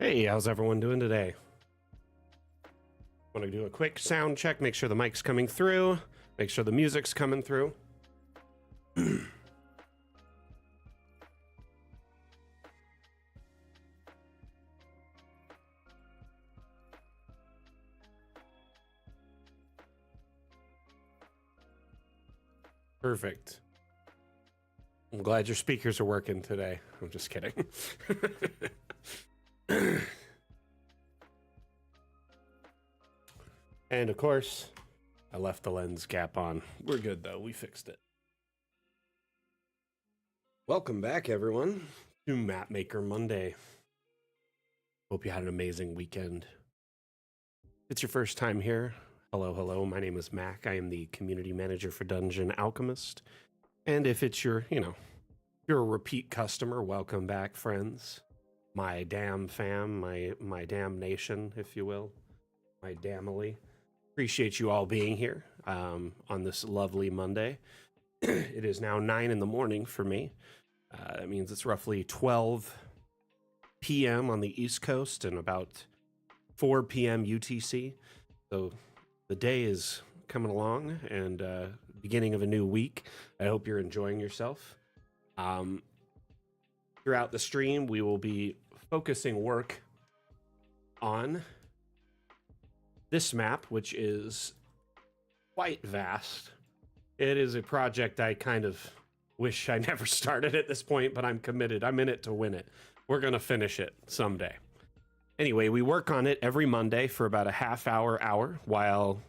Hey, how's everyone doing today? Want to do a quick sound check, make sure the mic's coming through, make sure the music's coming through. Perfect. I'm glad your speakers are working today. I'm just kidding. And of course, I left the lens cap on. We're good though, we fixed it. Welcome back, everyone, to Mapmaker Monday. Hope you had an amazing weekend. If it's your first time here, hello, my name is Mac. I am the community manager for Dungeon Alchemist. And if it's your, you're a repeat customer, welcome back, friends. My damn fam, my damn nation, if you will, my damily. Appreciate you all being here on this lovely Monday. It is now 9 in the morning for me. That means it's roughly 12 p.m. on the East Coast and about 4 p.m. UTC. So the day is coming along and beginning of a new week. I hope you're enjoying yourself. Throughout the stream, we will be focusing work on this map, which is quite vast. It is a project I kind of wish I never started at this point, but I'm committed. I'm in it to win it. We're going to finish it someday. Anyway, we work on it every Monday for about a half hour while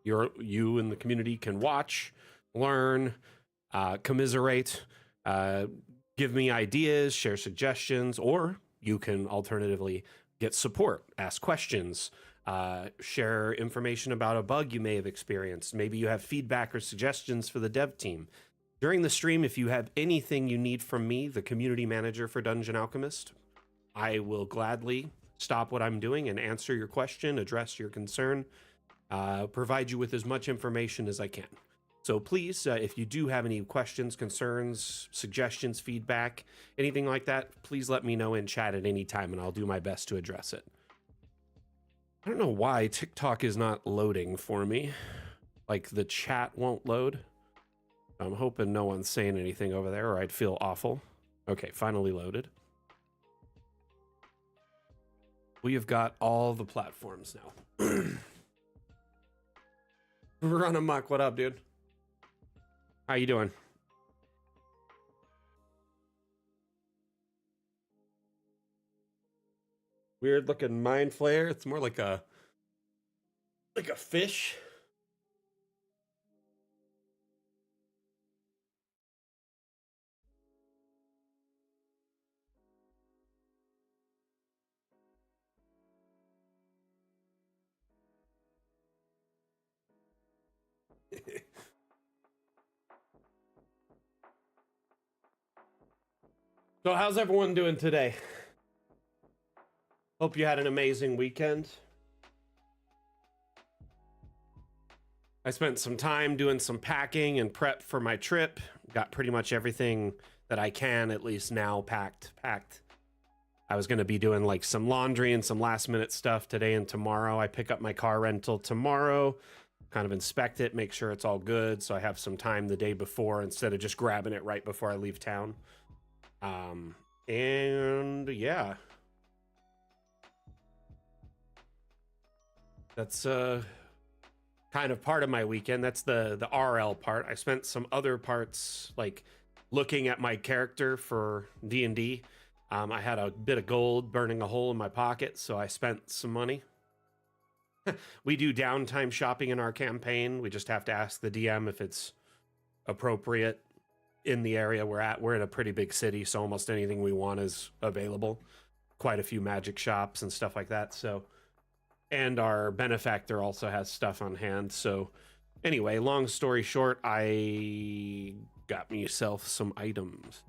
you and the community can watch, learn, commiserate, give me ideas, share suggestions, or you can alternatively get support, ask questions, share information about a bug you may have experienced. Maybe you have feedback or suggestions for the dev team. During the stream, if you have anything you need from me, the community manager for Dungeon Alchemist, I will gladly stop what I'm doing and answer your question, address your concern, provide you with as much information as I can. So please, if you do have any questions, concerns, suggestions, feedback, anything like that, please let me know in chat at any time and I'll do my best to address it. I don't know why TikTok is not loading for me. Like the chat won't load. I'm hoping no one's saying anything over there or I'd feel awful. Okay, finally loaded. We have got all the platforms now. Run amok, what up, dude? How you doing? Weird looking mind flare. It's more like a fish. So how's everyone doing today? Hope you had an amazing weekend. I spent some time doing some packing and prep for my trip. Got pretty much everything that I can, at least now, packed. I was going to be doing like some laundry and some last minute stuff today and tomorrow. I pick up my car rental tomorrow, kind of inspect it, make sure it's all good. So I have some time the day before instead of just grabbing it right before I leave town. And yeah, that's kind of part of my weekend. That's the RL part. I spent some other parts like looking at my character for D&D. I had a bit of gold burning a hole in my pocket, so I spent some money. We do downtime shopping in our campaign. We just have to ask the DM if it's appropriate in the area we're at. We're in a pretty big city, so almost anything we want is available. Quite a few magic shops and stuff like that. So, and our benefactor also has stuff on hand. So anyway, long story short, I got myself some items.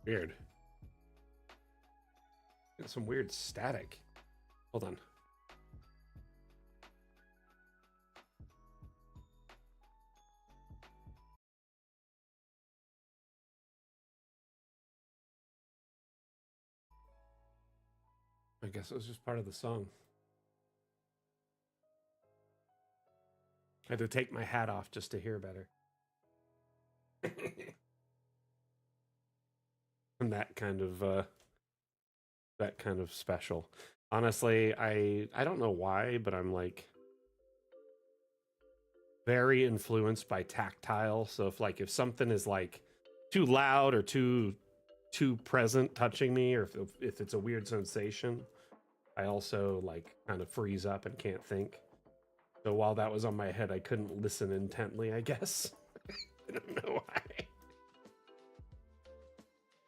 Weird. Got some weird static. Hold on. I guess it was just part of the song. I had to take my hat off just to hear better. And that kind of special. Honestly, I don't know why, but I'm like very influenced by tactile. So if something is like too loud or too present touching me, or if it's a weird sensation, I also like kind of freeze up and can't think. So while that was on my head, I couldn't listen intently, I guess. I don't know why.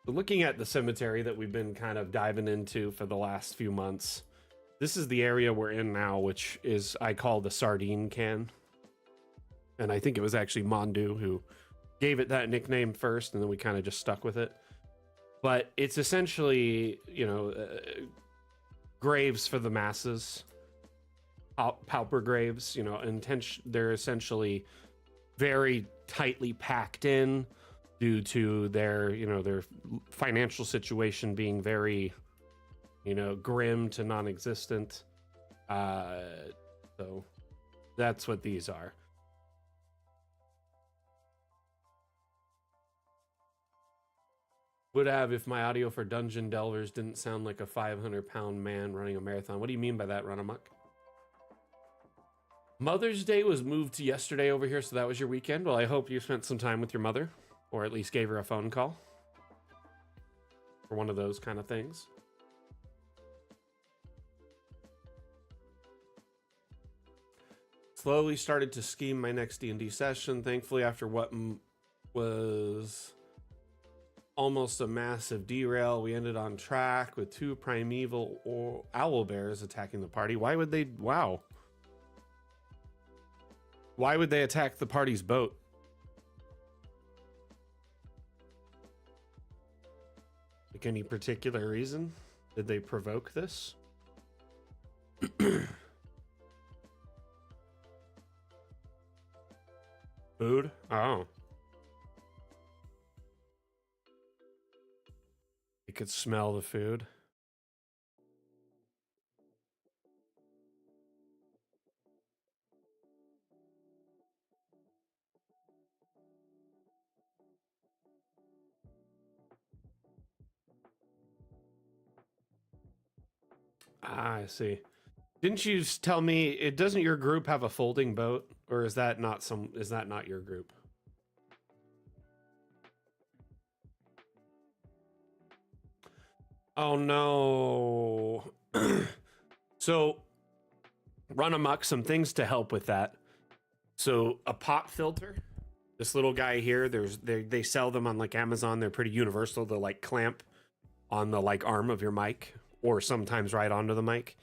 So looking at the cemetery that we've been kind of diving into for the last few months, this is the area we're in now, which is I call the sardine can. And I think it was actually Mondu who gave it that nickname first, and then we kind of just stuck with it. But it's essentially, graves for the masses, pauper graves. They're essentially very tightly packed in due to their financial situation being very, grim to non-existent. So that's what these are. Would have if my audio for Dungeon Delvers didn't sound like a 500-pound man running a marathon. What do you mean by that, Run Amok? Mother's Day was moved to yesterday over here, so that was your weekend. Well, I hope you spent some time with your mother, or at least gave her a phone call, or one of those kind of things. Slowly started to scheme my next D&D session. Thankfully, after what was almost a massive derail, we ended on track with 2 primeval or owl bears attacking the party. Why would they? Wow. Why would they attack the party's boat? Like any particular reason? Did they provoke this? Food? Oh. You could smell the food. Ah, I see. Didn't you tell me it doesn't your group have a folding boat, or is that not your group? Oh no. So Run Amok, some things to help with that. So a pop filter, this little guy here, they sell them on like Amazon. They're pretty universal. They'll like clamp on the like arm of your mic, or sometimes right onto the mic.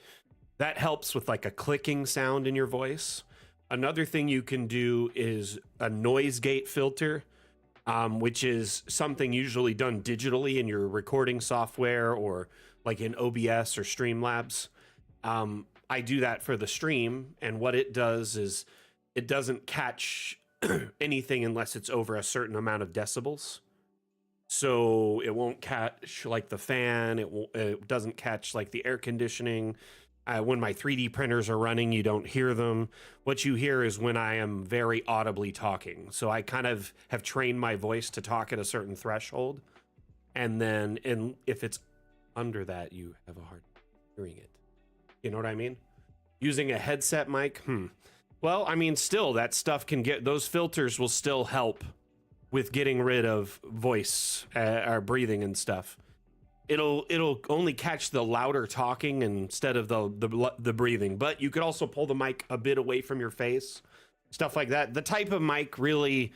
That helps with like a clicking sound in your voice. Another thing you can do is a noise gate filter, which is something usually done digitally in your recording software or like in OBS or Streamlabs. I do that for the stream, and what it does is it doesn't catch anything unless it's over a certain amount of decibels. So it won't catch like the fan. It doesn't catch like the air conditioning. When my 3D printers are running, you don't hear them. What you hear is when I am very audibly talking. So I kind of have trained my voice to talk at a certain threshold. And then if it's under that, you have a hard time hearing it. You know what I mean? Using a headset mic, Well, I mean, still, that stuff those filters will still help with getting rid of voice or breathing and stuff. It'll only catch the louder talking instead of the breathing. But you could also pull the mic a bit away from your face, stuff like that. The type of mic really,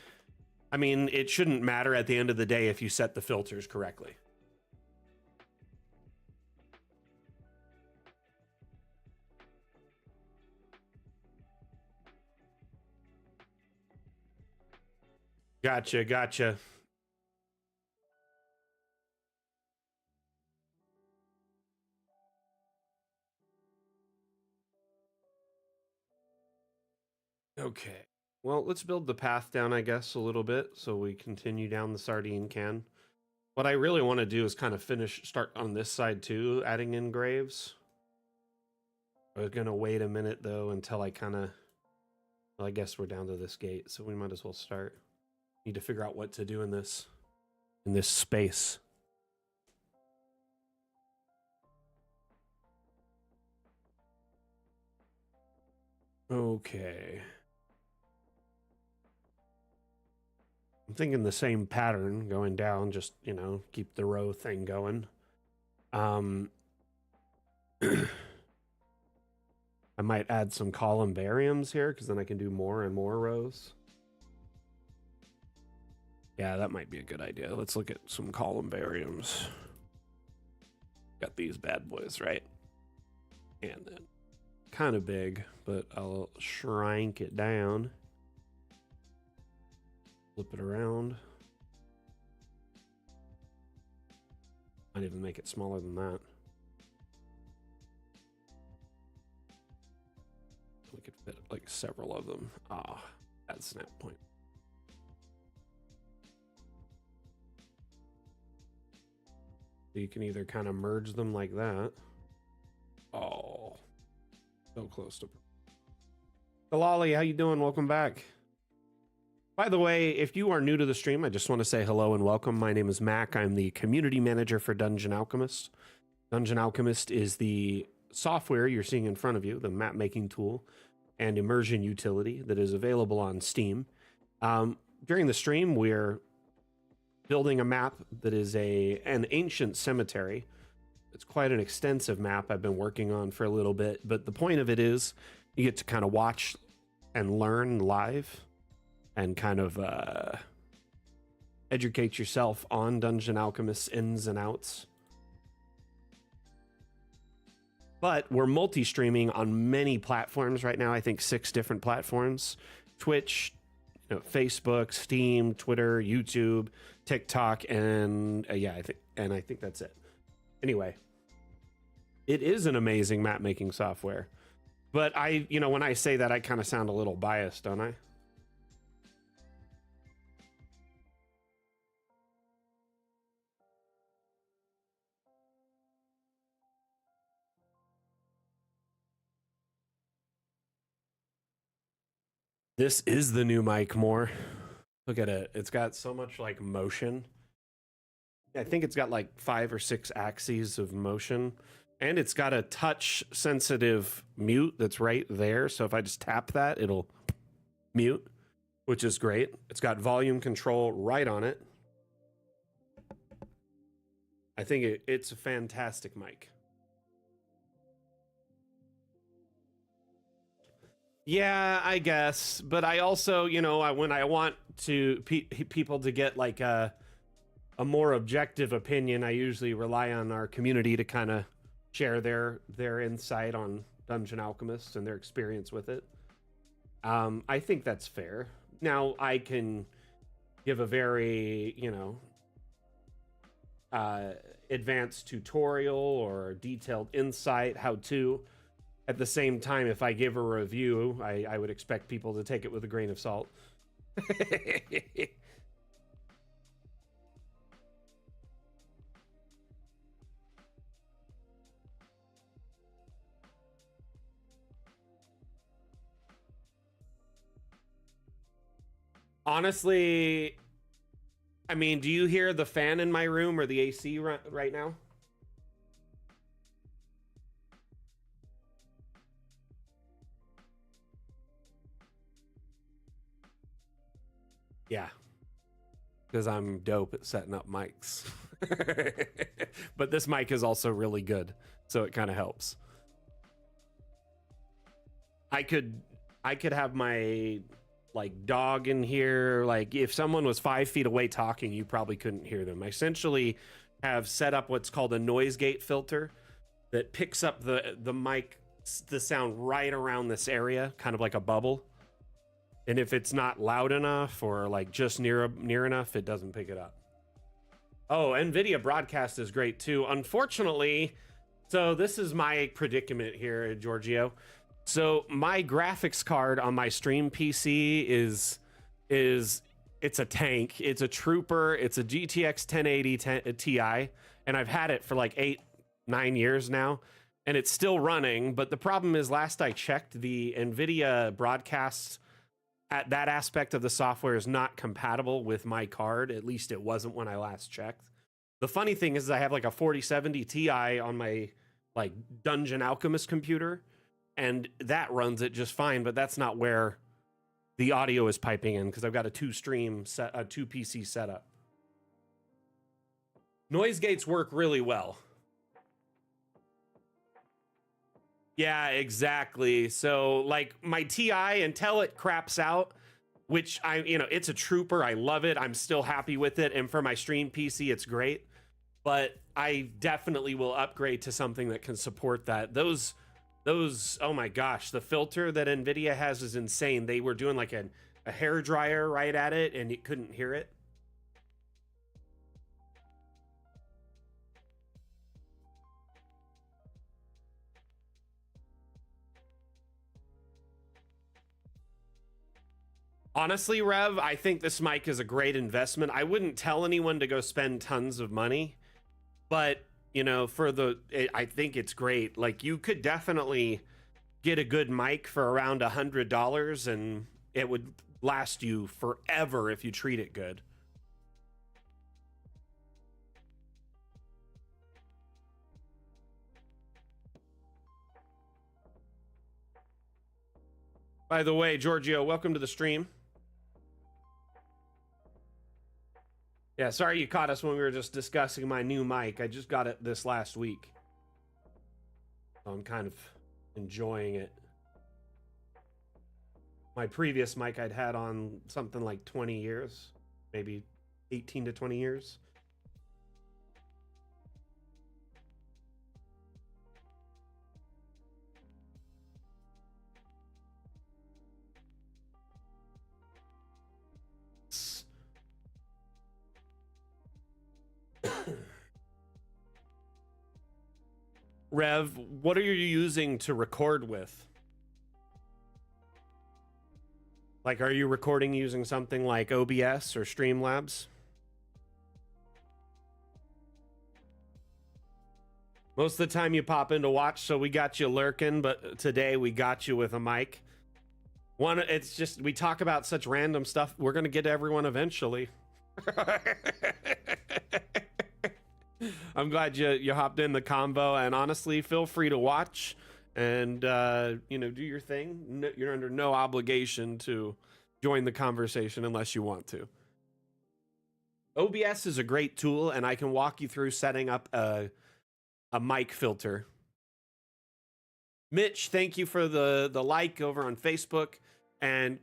I mean, it shouldn't matter at the end of the day if you set the filters correctly. Gotcha. Okay. Well, let's build the path down, I guess, a little bit so we continue down the sardine can. What I really want to do is kind of start on this side too, adding in graves. I was going to wait a minute though until I kind of, well, I guess we're down to this gate, so we might as well start. Need to figure out what to do in this space. Okay. I'm thinking the same pattern going down, just, you know, keep the row thing going. I might add some columbariums here because then I can do more and more rows. Yeah, that might be a good idea. Let's look at some columbariums. Got these bad boys, right? And then kind of big, but I'll shrink it down. Flip it around. Might even make it smaller than that. We could fit like several of them. Ah, add snap point. So you can either kind of merge them like that. Oh, so close to. Galali, how you doing? Welcome back. By the way, if you are new to the stream, I just want to say hello and welcome. My name is Mac. I'm the community manager for Dungeon Alchemist. Dungeon Alchemist is the software you're seeing in front of you, the map making tool and immersion utility that is available on Steam. During the stream, we're building a map that is an ancient cemetery. It's quite an extensive map I've been working on for a little bit, but the point of it is you get to kind of watch and learn live and kind of educate yourself on Dungeon Alchemist's ins and outs. But we're multi-streaming on many platforms right now. I think 6 different platforms: Twitch, Facebook, Steam, Twitter, YouTube, TikTok, and I think that's it. Anyway, it is an amazing map making software. But when I say that, I kind of sound a little biased, don't I? This is the new mic more. Look at it. It's got so much like motion. I think it's got like 5 or 6 axes of motion. And it's got a touch sensitive mute that's right there. So if I just tap that, it'll mute, which is great. It's got volume control right on it. I think it's a fantastic mic. Yeah, I guess. But I also, when I want to people to get like a more objective opinion, I usually rely on our community to kind of share their insight on Dungeon Alchemist and their experience with it. I think that's fair. Now, I can give a very, advanced tutorial or detailed insight, how to. At the same time, if I give a review, I would expect people to take it with a grain of salt. Honestly, I mean, do you hear the fan in my room or the AC right now? Yeah, because I'm dope at setting up mics. But this mic is also really good, so it kind of helps. I could have my like dog in here. Like if someone was 5 feet away talking, you probably couldn't hear them. I essentially have set up what's called a noise gate filter that picks up the mic, the sound right around this area, kind of like a bubble. And if it's not loud enough or like just near enough, it doesn't pick it up. Oh, NVIDIA broadcast is great too. Unfortunately, so this is my predicament here, Giorgio. So my graphics card on my stream PC is it's a tank. It's a trooper. It's a GTX 1080 Ti, and I've had it for like 8-9 years now, and it's still running. But the problem is, last I checked, the NVIDIA broadcasts at that aspect of the software is not compatible with my card. At least it wasn't when I last checked. The funny thing is I have like a 4070 Ti on my like Dungeon Alchemist computer, and that runs it just fine, but that's not where the audio is piping in because I've got a two PC setup. Noise gates work really well. Yeah, exactly. So like my TI, until it craps out, which it's a trooper. I love it. I'm still happy with it. And for my stream PC, it's great. But I definitely will upgrade to something that can support that. Those, oh my gosh, the filter that NVIDIA has is insane. They were doing like a hair dryer right at it and you couldn't hear it. Honestly, Rev, I think this mic is a great investment. I wouldn't tell anyone to go spend tons of money, but I think it's great. Like, you could definitely get a good mic for around $100 and it would last you forever if you treat it good. By the way, Giorgio, welcome to the stream. Yeah, sorry you caught us when we were just discussing my new mic. I just got it this last week. So I'm kind of enjoying it. My previous mic I'd had on something like 20 years, maybe 18 to 20 years. Rev, what are you using to record with? Like, are you recording using something like OBS or Streamlabs? Most of the time you pop in to watch, so we got you lurking, but today we got you with a mic. It's just, we talk about such random stuff. We're going to get to everyone eventually. I'm glad you hopped in the combo, and honestly, feel free to watch and do your thing. You're under no obligation to join the conversation unless you want to. OBS is a great tool, and I can walk you through setting up a mic filter. Mitch, thank you for the like over on Facebook. And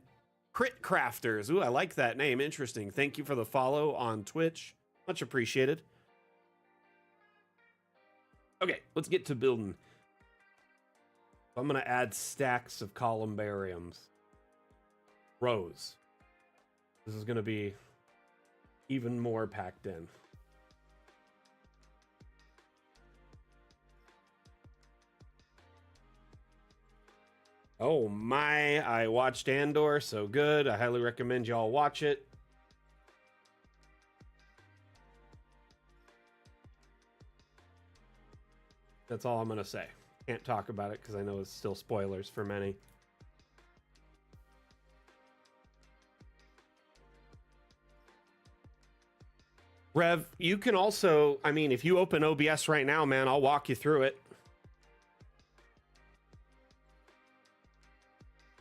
Crit Crafters, ooh, I like that name. Interesting. Thank you for the follow on Twitch. Much appreciated. Okay, let's get to building. I'm going to add stacks of columbariums. Rows. This is going to be even more packed in. Oh my, I watched Andor, so good. I highly recommend y'all watch it. That's all I'm going to say. Can't talk about it because I know it's still spoilers for many. Rev, you can also, if you open OBS right now, man, I'll walk you through it.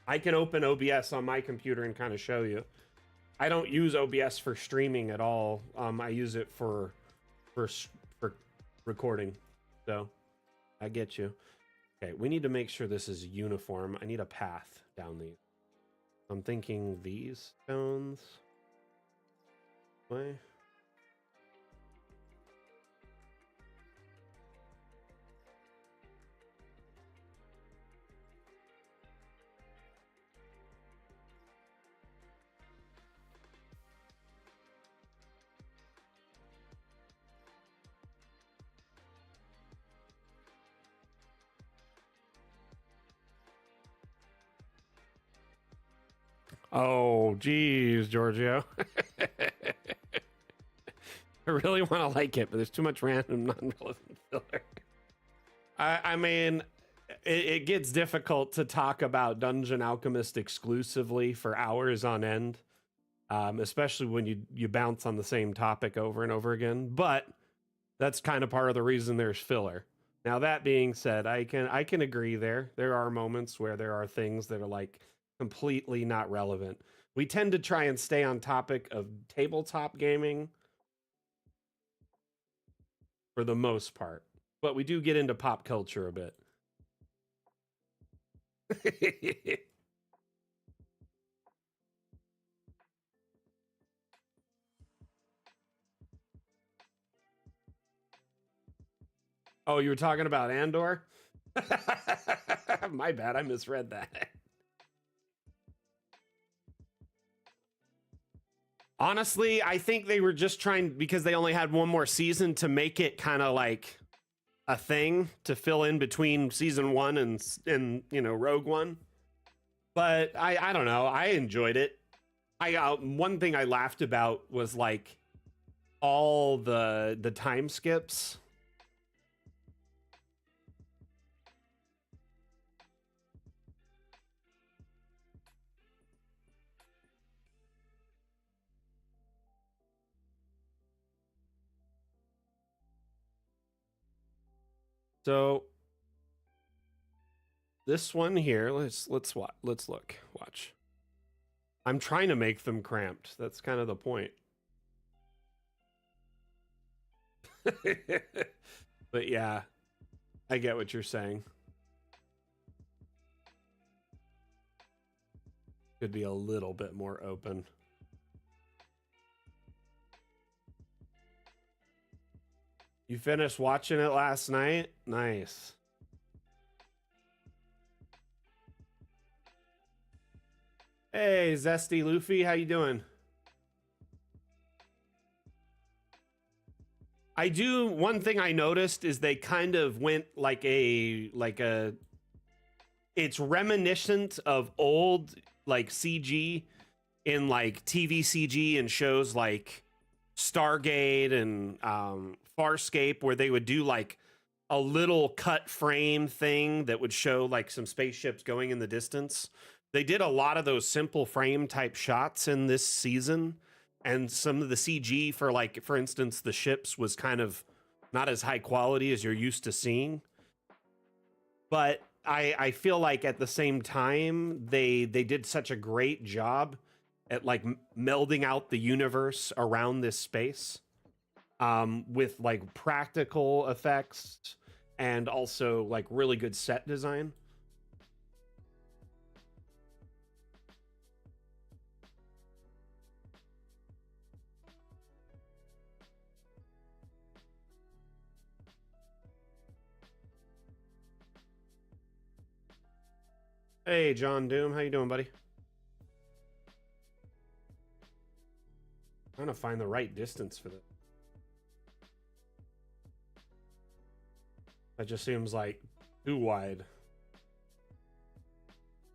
I can open OBS on my computer and kind of show you. I don't use OBS for streaming at all. I use it for recording. So I get you. Okay, we need to make sure this is uniform. I need a path down these. I'm thinking these stones. Way. Oh, geez, Giorgio. I really want to like it, but there's too much random non-relevant filler. I mean, it gets difficult to talk about Dungeon Alchemist exclusively for hours on end, especially when you bounce on the same topic over and over again. But that's kind of part of the reason there's filler. Now that being said, I can agree there. There are moments where there are things that are like completely not relevant. We tend to try and stay on topic of tabletop gaming for the most part, but we do get into pop culture a bit. Oh, you were talking about Andor? My bad, I misread that. Honestly, I think they were just trying because they only had one more season to make it kind of like a thing to fill in between season 1 and Rogue One. But I don't know. I enjoyed it. I one thing I laughed about was like all the time skips. So this one here, let's watch. I'm trying to make them cramped. That's kind of the point. But yeah, I get what you're saying. Could be a little bit more open. You finished watching it last night? Nice. Hey, Zesty Luffy, how you doing? I do one thing I noticed is they kind of went like a it's reminiscent of old like CG in like TV CG and shows like Stargate and Farscape, where they would do like a little cut frame thing that would show like some spaceships going in the distance. They did a lot of those simple frame type shots in this season, and some of the CG for like, for instance, the ships was kind of not as high quality as you're used to seeing. But I feel like at the same time they did such a great job at like melding out the universe around this space, with like practical effects and also like really good set design. Hey, John Doom, how you doing, buddy? Trying to find the right distance for this. That just seems like too wide.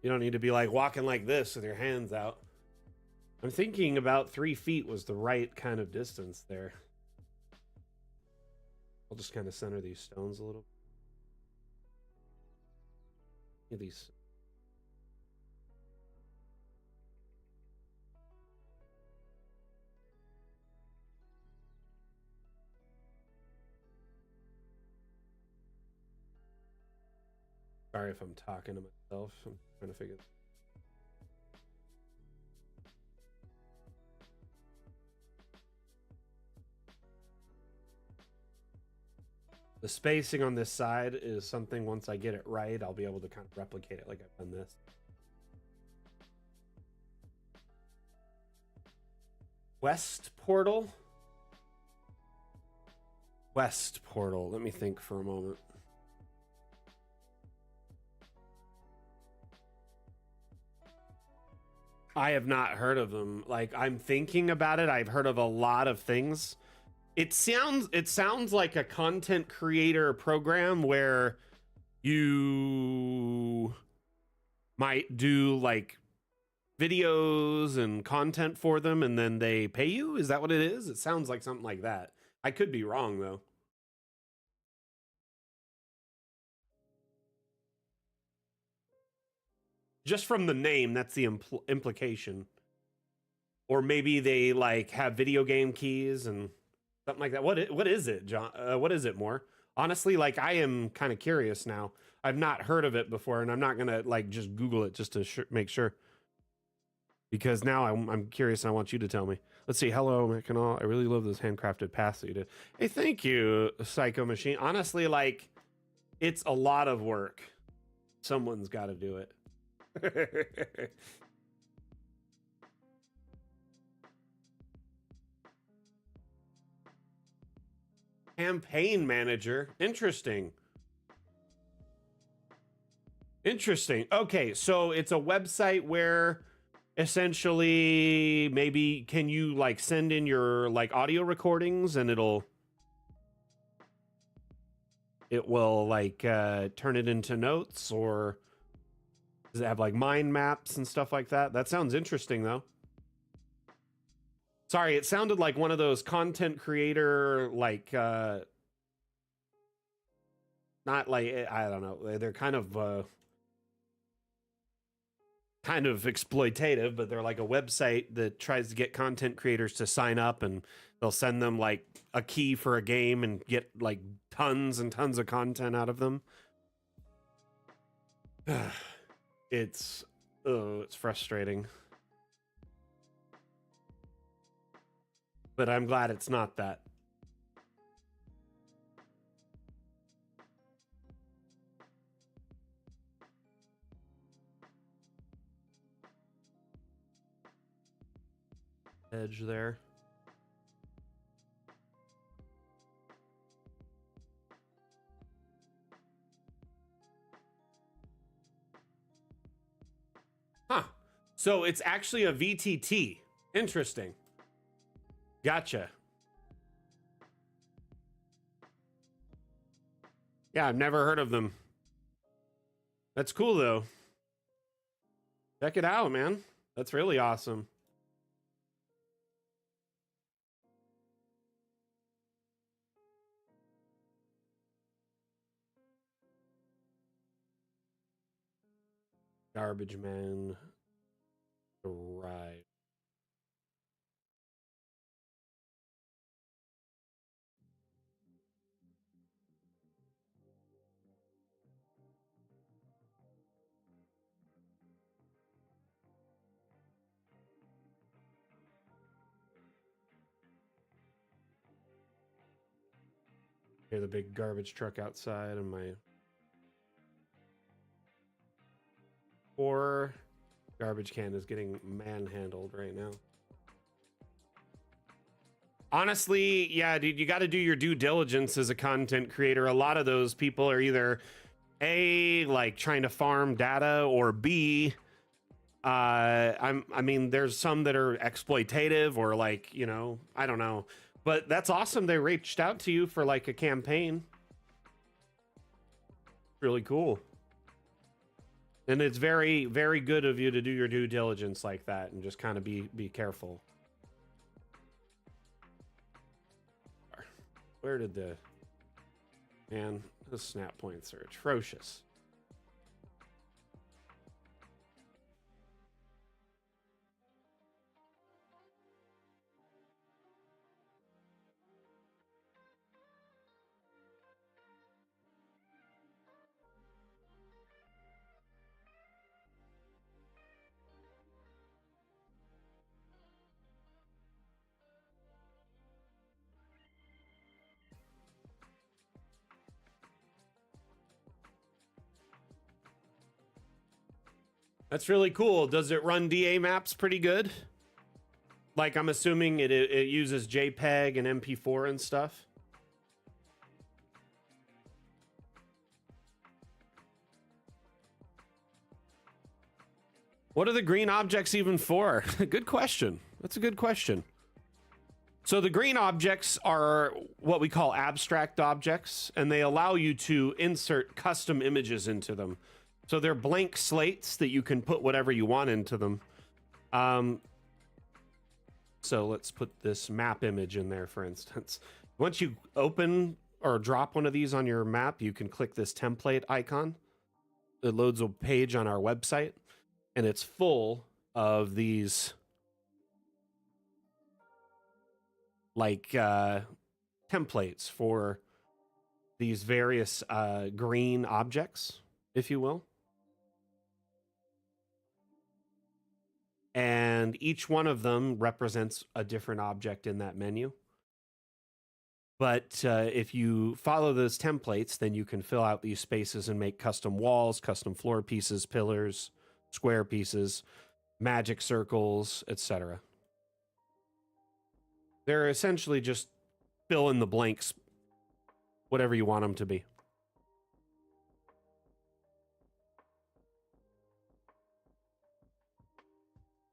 You don't need to be like walking like this with your hands out. I'm thinking about 3 feet was the right kind of distance there. I'll just kind of center these stones a little. These. Sorry if I'm talking to myself. I'm trying to figure. The spacing on this side is something, once I get it right, I'll be able to kind of replicate it like I've done this. West portal? West portal. Let me think for a moment. I have not heard of them. Like, I'm thinking about it. I've heard of a lot of things. It sounds like a content creator program where you might do like videos and content for them and then they pay you? Is that what it is? It sounds like something like that. I could be wrong though. Just from the name, that's the implication. Or maybe they like have video game keys and something like that. What is it, John? What is it more? Honestly, like I am kind of curious now. I've not heard of it before, and I'm not gonna like just Google it just to make sure. Because now I'm curious and I want you to tell me. Let's see. Hello, Mackinac. I really love this handcrafted pass that you did. Hey, thank you, Psycho Machine. Honestly, like it's a lot of work. Someone's got to do it. Campaign manager. Interesting. Interesting. Okay, so it's a website where essentially maybe can you like send in your like audio recordings and it will like turn it into notes, or does it have like mind maps and stuff like that? That sounds interesting though. Sorry, it sounded like one of those content creator like not like, I don't know, they're kind of exploitative, but they're like a website that tries to get content creators to sign up, and they'll send them like a key for a game and get like tons and tons of content out of them. It's frustrating. But I'm glad it's not that. Edge there. Huh. So it's actually a VTT. Interesting. Gotcha. Yeah, I've never heard of them. That's cool though. Check it out, man. That's really awesome. Garbage Man arrived. Hear the big garbage truck outside of my poor garbage can is getting manhandled right now. Honestly, yeah, dude, you got to do your due diligence as a content creator. A lot of those people are either A, like trying to farm data, or B, I mean, there's some that are exploitative or like, you know, I don't know. But that's awesome. They reached out to you for like a campaign. Really cool. And it's very, very good of you to do your due diligence like that and just kind of be careful. Where did the... Man, the snap points are atrocious. That's really cool. Does it run DA maps pretty good? Like, I'm assuming it uses JPEG and MP4 and stuff. What are the green objects even for? Good question. That's a good question. So the green objects are what we call abstract objects, and they allow you to insert custom images into them. So they're blank slates that you can put whatever you want into them. So let's put this map image in there, for instance. Once you open or drop one of these on your map, you can click this template icon. It loads a page on our website, and it's full of these like templates for these various green objects, if you will. And each one of them represents a different object in that menu. But if you follow those templates, then you can fill out these spaces and make custom walls, custom floor pieces, pillars, square pieces, magic circles, etc. They're essentially just fill in the blanks, whatever you want them to be.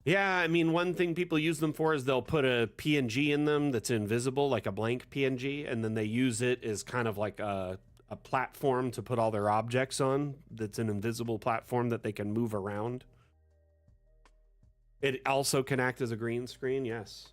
Yeah, I mean, one thing people use them for is they'll put a PNG in them that's invisible, like a blank PNG, and then they use it as kind of like a platform to put all their objects on. That's an invisible platform that they can move around. It also can act as a green screen, yes.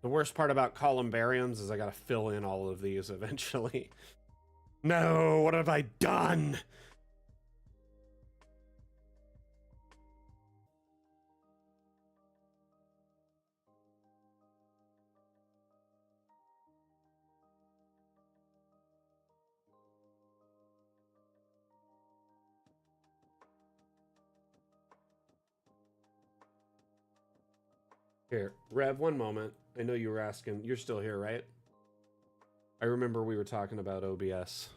The worst part about columbariums is I gotta fill in all of these eventually. No, what have I done? Here, Rev, one moment. I know you were asking. You're still here, right? I remember we were talking about OBS.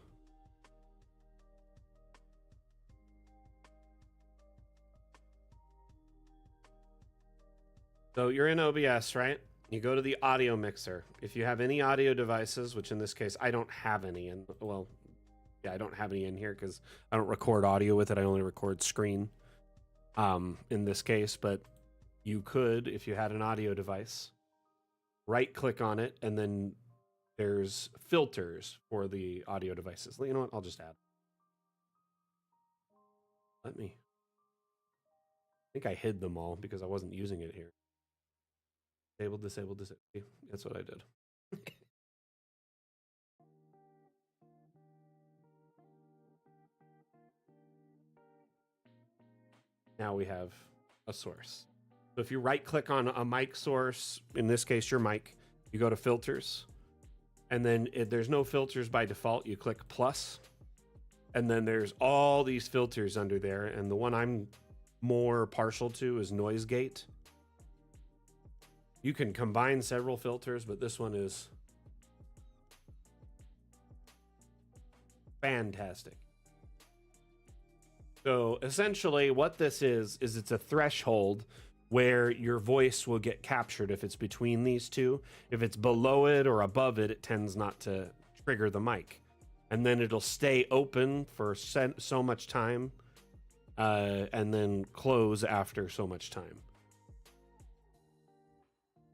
So you're in OBS, right? You go to the audio mixer. If you have any audio devices, which in this case, I don't have any. And well, yeah, I don't have any in here because I don't record audio with it. I only record screen in this case. But you could, if you had an audio device, right click on it, and then there's filters for the audio devices. You know what? I'll just add. Let me. I think I hid them all because I wasn't using it here. Disable, disable, disable. That's what I did. Now we have a source. So if you right click on a mic source, in this case your mic, you go to filters, and then if there's no filters by default, you click plus, and then there's all these filters under there, and the one I'm more partial to is noise gate. You can combine several filters, but this one is fantastic. So essentially what this is it's a threshold where your voice will get captured if it's between these two. If it's below it or above it, it tends not to trigger the mic. And then it'll stay open for so much time and then close after so much time.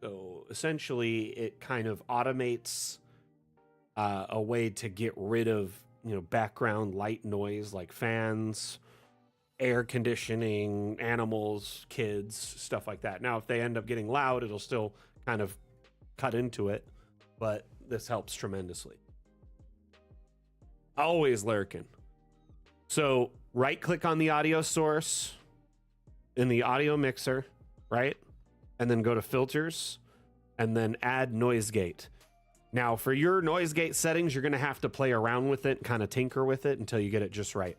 So essentially it kind of automates a way to get rid of, you know, background light noise like fans, air conditioning, animals, kids, stuff like that. Now, if they end up getting loud, it'll still kind of cut into it, but this helps tremendously. Always lurking. So right click on the audio source in the audio mixer, right? And then go to filters and then add noise gate. Now for your noise gate settings, you're going to have to play around with it, kind of tinker with it until you get it just right.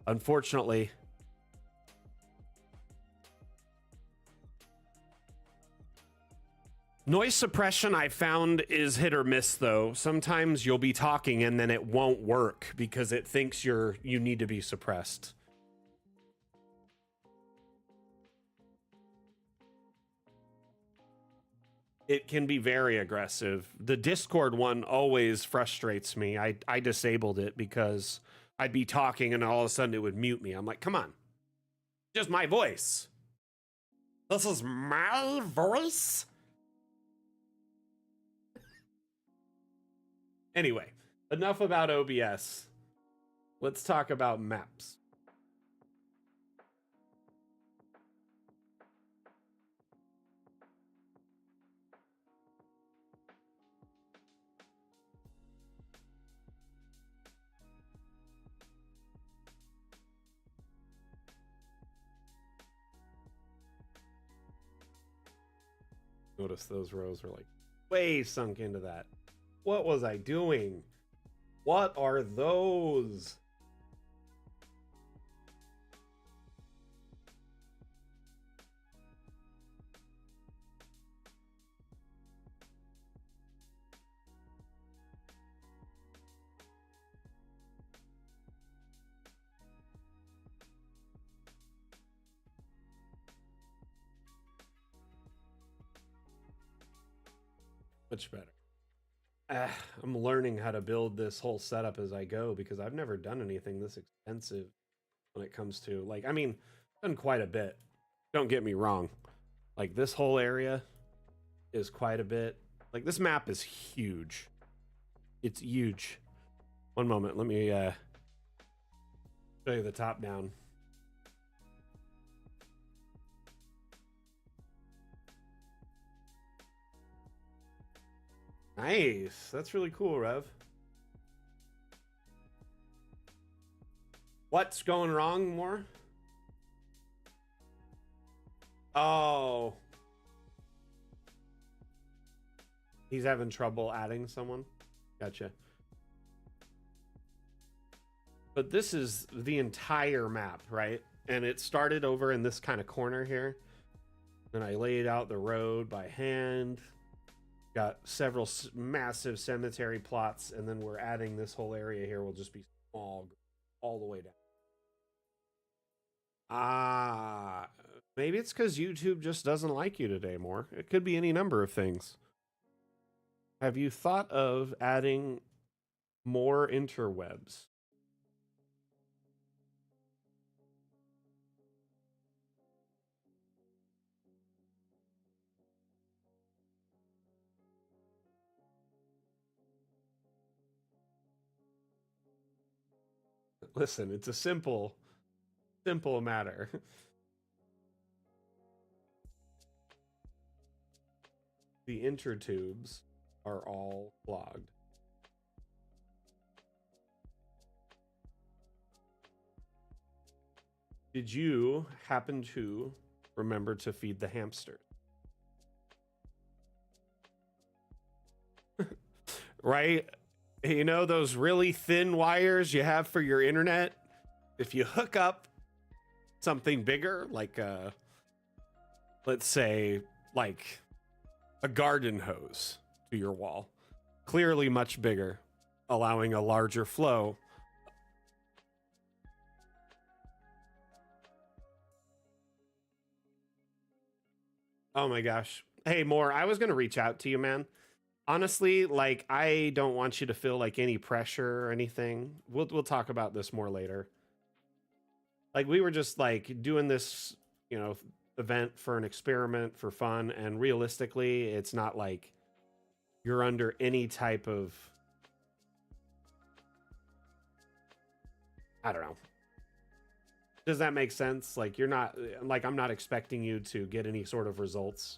Unfortunately, noise suppression I found is hit or miss though. Sometimes you'll be talking and then it won't work because it thinks you need to be suppressed. It can be very aggressive. The Discord one always frustrates me. I disabled it because I'd be talking and all of a sudden it would mute me. I'm like, come on, just my voice. This is my voice. Anyway, enough about OBS. Let's talk about maps. Notice those rows are like way sunk into that. What was I doing? What are those? Much better. I'm learning how to build this whole setup as I go because I've never done anything this expensive when it comes to, like, I mean, done quite a bit. Don't get me wrong. Like, this whole area is quite a bit. Like, this map is huge. It's huge. One moment. Let me show you the top down. Nice. That's really cool, Rev. What's going wrong, more? Oh. He's having trouble adding someone. Gotcha. But this is the entire map, right? And it started over in this kind of corner here. And I laid out the road by hand. Got several massive cemetery plots, and then we're adding this whole area here will just be small all the way down. Maybe it's because YouTube just doesn't like you today more. It could be any number of things. Have you thought of adding more interwebs? Listen, it's a simple matter. The intertubes are all clogged. Did you happen to remember to feed the hamsters? Right? You know those really thin wires you have for your internet? If you hook up something bigger, like let's say like a garden hose to your wall, clearly much bigger, allowing a larger flow. Oh my gosh. Hey, Moore, I was going to reach out to you, man. Honestly, like, I don't want you to feel like any pressure or anything. We'll talk about this more later. Like, we were just like doing this, you know, event for an experiment for fun, and realistically, it's not like you're under any type of, I don't know. Does that make sense? Like, you're not, like, I'm not expecting you to get any sort of results.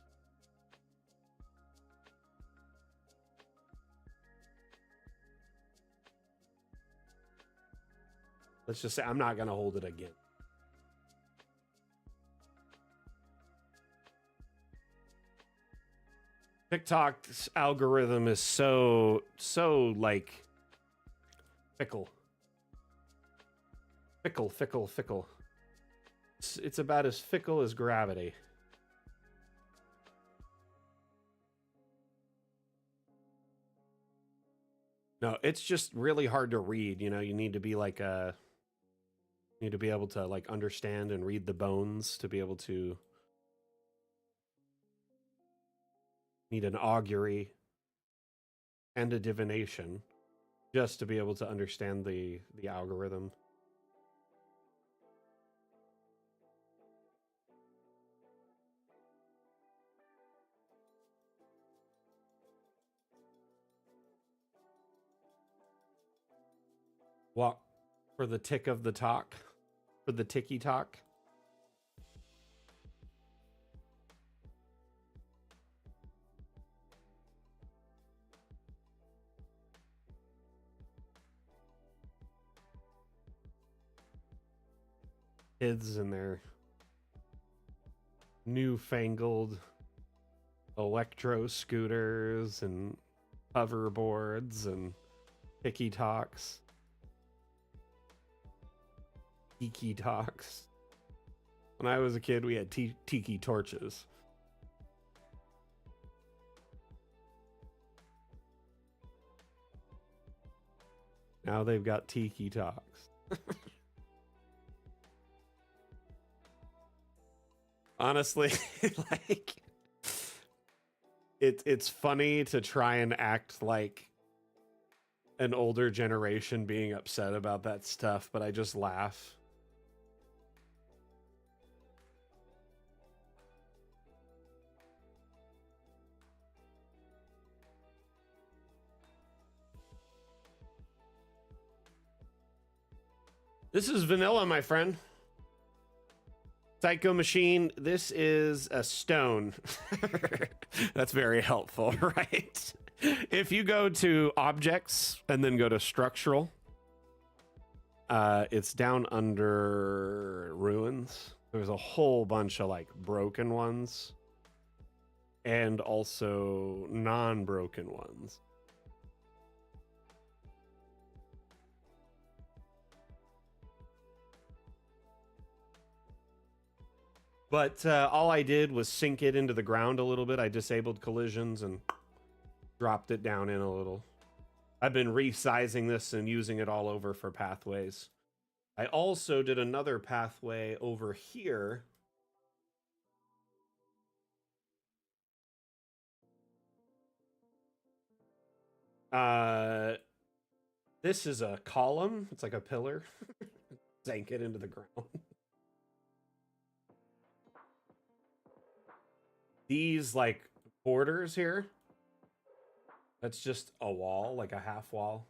Let's just say I'm not going to hold it again. TikTok's algorithm is so like fickle. Fickle. It's about as fickle as gravity. No, it's just really hard to read. You know, you need to be like need to be able to like understand and read the bones to be able to. Need an augury and a divination. just to be able to understand the algorithm. Walk for the tick of the talk, for the ticky talk. Kids and their newfangled electro scooters and hoverboards and ticky talks. Tiki talks. When I was a kid, we had tiki torches. Now they've got tiki talks. Honestly, like it's funny to try and act like an older generation being upset about that stuff, but I just laugh. This is vanilla, my friend. Psycho Machine, this is a stone. That's very helpful, right? If you go to objects and then go to structural, it's down under ruins. There's a whole bunch of like broken ones and also non-broken ones. But all I did was sink it into the ground a little bit. I disabled collisions and dropped it down in a little. I've been resizing this and using it all over for pathways. I also did another pathway over here. This is a column. It's like a pillar. Sank it into the ground. These like borders here, that's just a wall, like a half wall.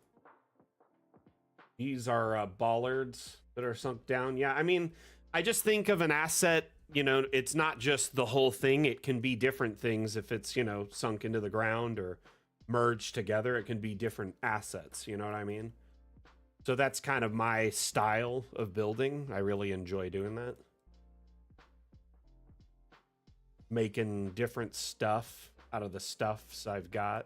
These are bollards that are sunk down. Yeah, I mean, I just think of an asset, you know, it's not just the whole thing. It can be different things if it's, you know, sunk into the ground or merged together. It can be different assets, you know what I mean? So that's kind of my style of building. I really enjoy doing that. Making different stuff out of the stuffs I've got.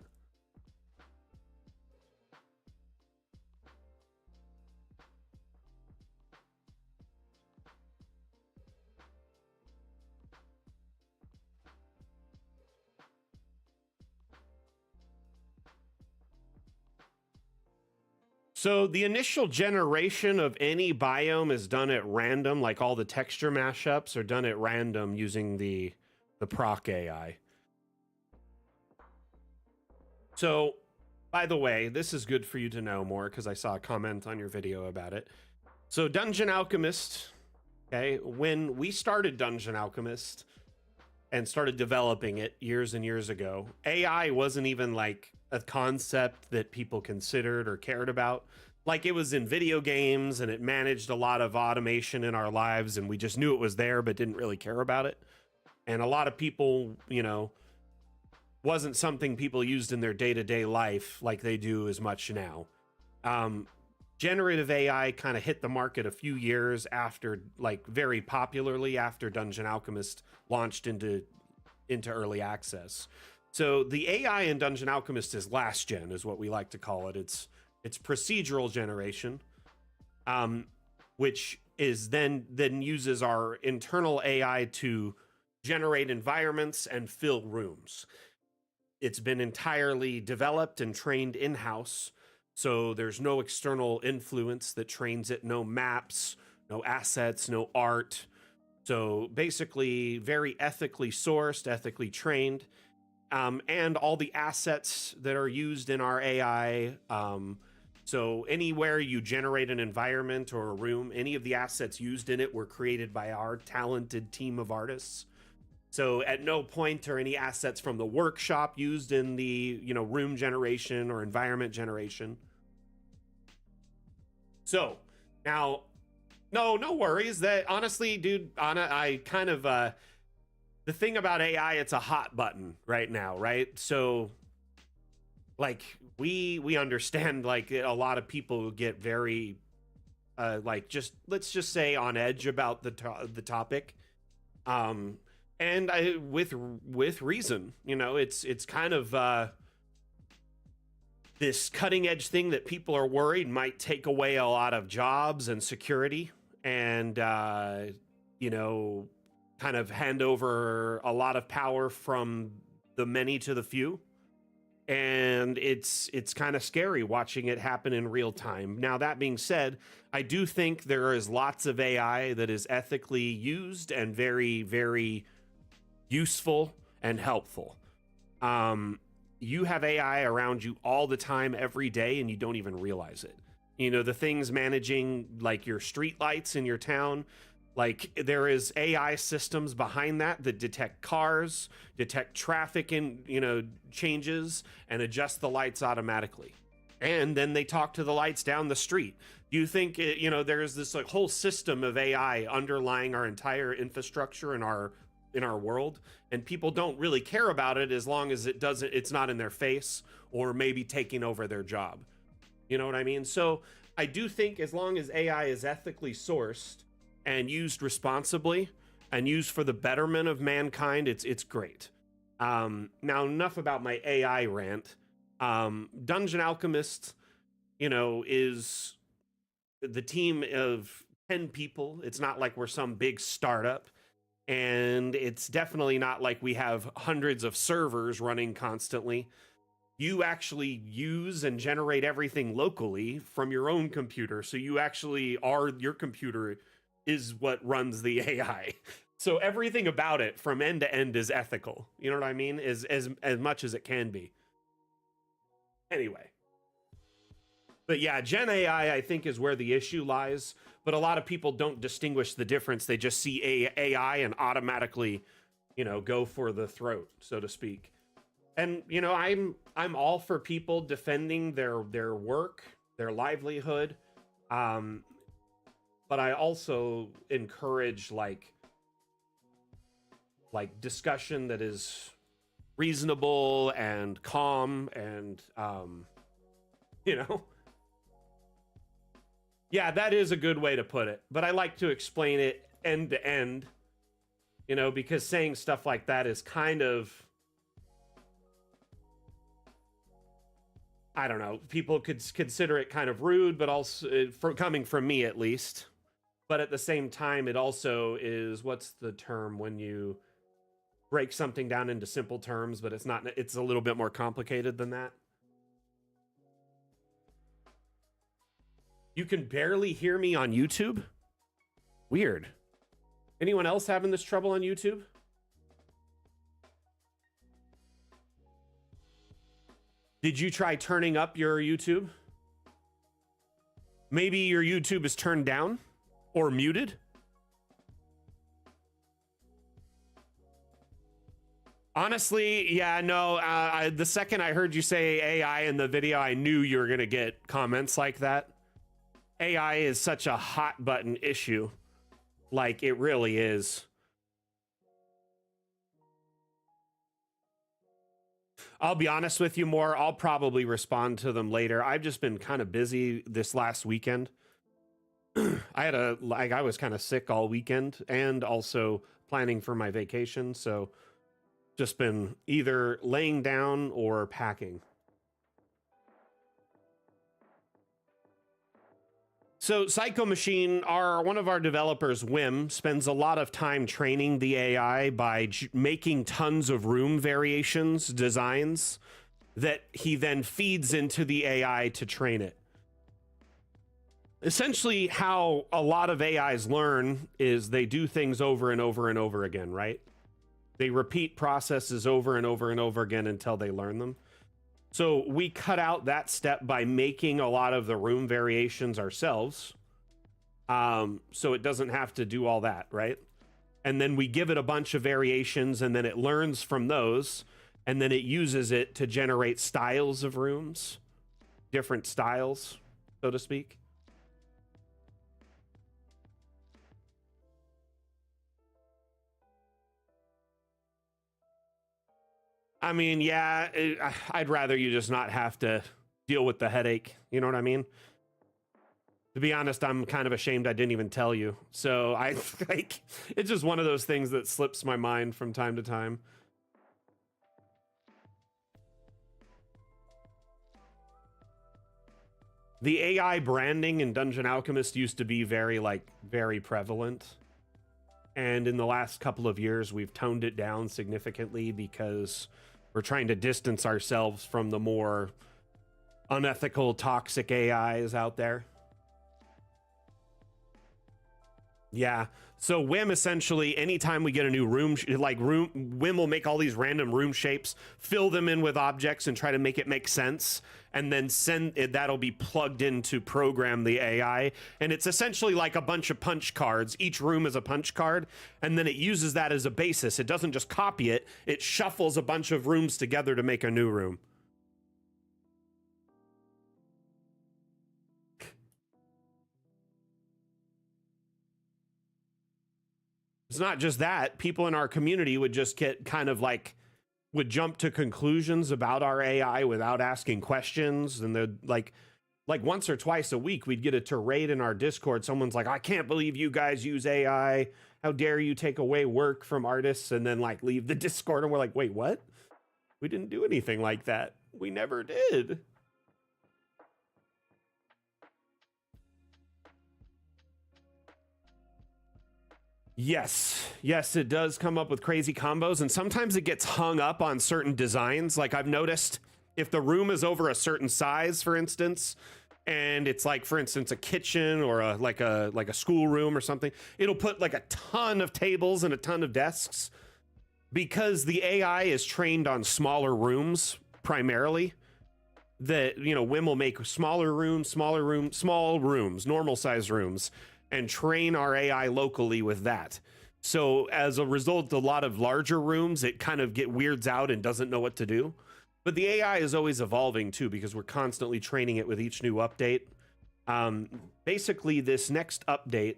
So the initial generation of any biome is done at random, like all the texture mashups are done at random using the proc AI. So, by the way, this is good for you to know more because I saw a comment on your video about it. So, Dungeon Alchemist, okay, when we started Dungeon Alchemist and started developing it years and years ago, AI wasn't even like a concept that people considered or cared about. Like it was in video games and it managed a lot of automation in our lives, and we just knew it was there but didn't really care about it. And a lot of people, you know, wasn't something people used in their day-to-day life like they do as much now. Generative AI kind of hit the market a few years after, like very popularly after Dungeon Alchemist launched into early access. So the AI in Dungeon Alchemist is last gen, is what we like to call it. It's procedural generation, which is then uses our internal AI to generate environments and fill rooms. It's been entirely developed and trained in-house, so there's no external influence that trains it, no maps, no assets, no art. So basically very ethically sourced, ethically trained, and all the assets that are used in our AI So anywhere you generate an environment or a room, any of the assets used in it were created by our talented team of artists. So at no point are any assets from the workshop used in the, room generation or environment generation. So now, no worries. That honestly, dude, I kind of the thing about AI, it's a hot button right now, right? So like we understand like a lot of people get very like just let's just say on edge about the topic. And I with reason, it's kind of this cutting edge thing that people are worried might take away a lot of jobs and security, and kind of hand over a lot of power from the many to the few. And it's kind of scary watching it happen in real time. Now, that being said, I do think there is lots of AI that is ethically used and very, very useful and helpful. You have AI around you all the time, every day, and you don't even realize it. The things managing like your street lights in your town, like there is AI systems behind that detect cars, detect traffic and changes, and adjust the lights automatically. And then they talk to the lights down the street. You think there's this like whole system of AI underlying our entire infrastructure in our world, and people don't really care about it as long as it's not in their face or maybe taking over their job. You know what I mean? So I do think as long as AI is ethically sourced and used responsibly and used for the betterment of mankind, it's great. Now enough about my AI rant. Dungeon Alchemist, is the team of 10 people. It's not like we're some big startup, and it's definitely not like we have hundreds of servers running constantly. You actually use and generate everything locally from your own computer. So you actually your computer is what runs the AI. So everything about it from end to end is ethical. You know what I mean? Is as much as it can be. Anyway. But yeah, Gen AI, I think, is where the issue lies. But a lot of people don't distinguish the difference. They just see AI and automatically, go for the throat, so to speak. And I'm all for people defending their work, their livelihood. But I also encourage like discussion that is reasonable and calm and yeah, that is a good way to put it. But I like to explain it end to end, because saying stuff like that is kind of, I don't know, people could consider it kind of rude, but also for coming from me at least. But at the same time, it also is, what's the term when you break something down into simple terms, but it's a little bit more complicated than that. You can barely hear me on YouTube? Weird. Anyone else having this trouble on YouTube? Did you try turning up your YouTube? Maybe your YouTube is turned down or muted? Honestly, yeah, no. The second I heard you say AI in the video, I knew you were going to get comments like that. AI is such a hot button issue. Like, it really is. I'll be honest with you more. I'll probably respond to them later. I've just been kind of busy this last weekend. I was kind of sick all weekend and also planning for my vacation. So just been either laying down or packing. So Psycho Machine, one of our developers, Wim, spends a lot of time training the AI by making tons of room variations, designs, that he then feeds into the AI to train it. Essentially, how a lot of AIs learn is they do things over and over and over again, right? They repeat processes over and over and over again until they learn them. So we cut out that step by making a lot of the room variations ourselves. So it doesn't have to do all that, right? And then we give it a bunch of variations, and then it learns from those, and then it uses it to generate styles of rooms, different styles, so to speak. I mean, yeah, I'd rather you just not have to deal with the headache. You know what I mean? To be honest, I'm kind of ashamed I didn't even tell you. So I like, it's just one of those things that slips my mind from time to time. The AI branding in Dungeon Alchemist used to be very prevalent. And in the last couple of years, we've toned it down significantly because we're trying to distance ourselves from the more unethical, toxic AIs out there. Yeah. So Wim essentially, anytime we get a new room, Wim will make all these random room shapes, fill them in with objects, and try to make it make sense, and then send it. That'll be plugged in to program the AI, and it's essentially like a bunch of punch cards. Each room is a punch card, and then it uses that as a basis. It doesn't just copy it; it shuffles a bunch of rooms together to make a new room. It's not just that. People in our community would just get kind of like, would jump to conclusions about our AI without asking questions. And they'd like once or twice a week, we'd get a tirade in our Discord. Someone's like, I can't believe you guys use AI. How dare you take away work from artists, and then like leave the Discord. And we're like, wait, what? We didn't do anything like that. We never did. Yes, it does come up with crazy combos, and sometimes it gets hung up on certain designs. Like I've noticed, if the room is over a certain size, for instance, and it's like, for instance, a kitchen or like a school room or something, it'll put like a ton of tables and a ton of desks because the AI is trained on smaller rooms primarily. That, you know, Wim will make small rooms, normal size rooms, and train our AI locally with that. So as a result, a lot of larger rooms, it kind of weirds out and doesn't know what to do. But the AI is always evolving too, because we're constantly training it with each new update. Basically, this next update,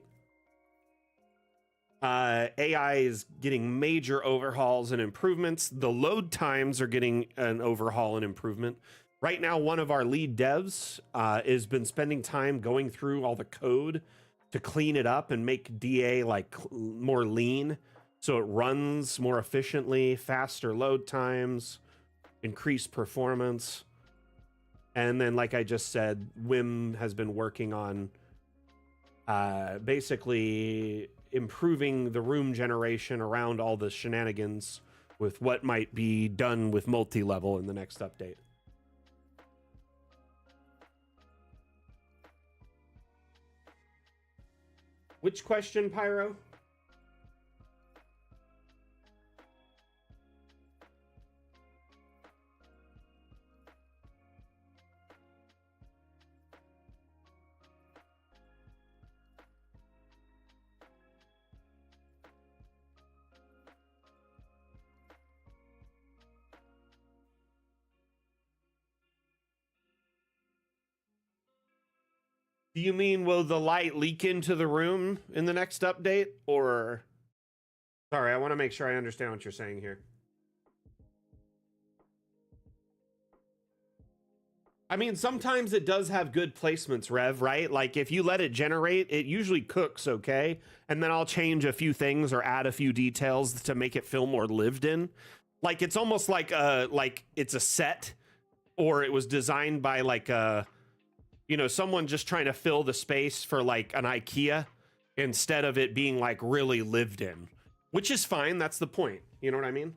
AI is getting major overhauls and improvements. The load times are getting an overhaul and improvement. Right now, one of our lead devs has been spending time going through all the code to clean it up and make DA like more lean, so it runs more efficiently, faster load times, increased performance. And then, like I just said, Wim has been working on basically improving the room generation around all the shenanigans with what might be done with multi-level in the next update. Which question, Pyro? Do you mean, will the light leak into the room in the next update? Or, sorry, I want to make sure I understand what you're saying here. I mean, sometimes it does have good placements, Rev, right? Like if you let it generate, it usually cooks okay. And then I'll change a few things or add a few details to make it feel more lived in. Like it's almost like it's a set, or it was designed by like someone just trying to fill the space for like an IKEA instead of it being like really lived in, which is fine. That's the point. You know what I mean?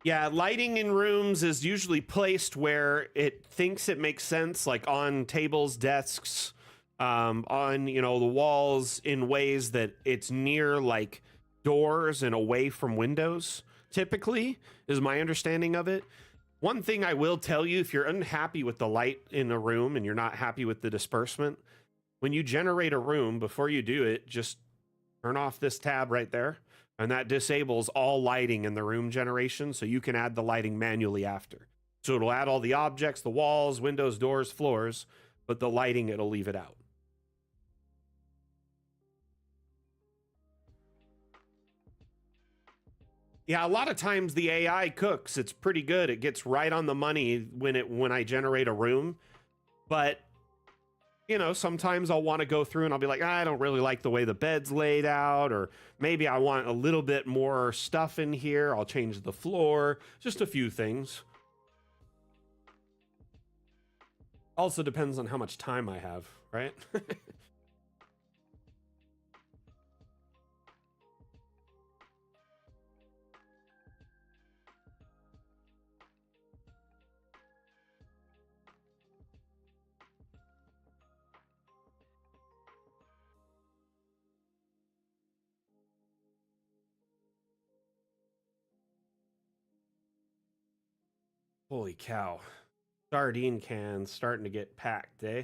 Yeah, lighting in rooms is usually placed where it thinks it makes sense, like on tables, desks, on the walls, in ways that it's near like doors and away from windows. Typically, is my understanding of it. One thing I will tell you, if you're unhappy with the light in a room and you're not happy with the disbursement, when you generate a room, before you do it, just turn off this tab right there, and that disables all lighting in the room generation, so you can add the lighting manually after. So it'll add all the objects, the walls, windows, doors, floors, but the lighting, it'll leave it out. Yeah, a lot of times the AI cooks. It's pretty good. It gets right on the money when I generate a room. But sometimes I'll want to go through and I'll be like, I don't really like the way the bed's laid out, or maybe I want a little bit more stuff in here. I'll change the floor, just a few things. Also depends on how much time I have, right? Holy cow. Sardine cans starting to get packed, eh?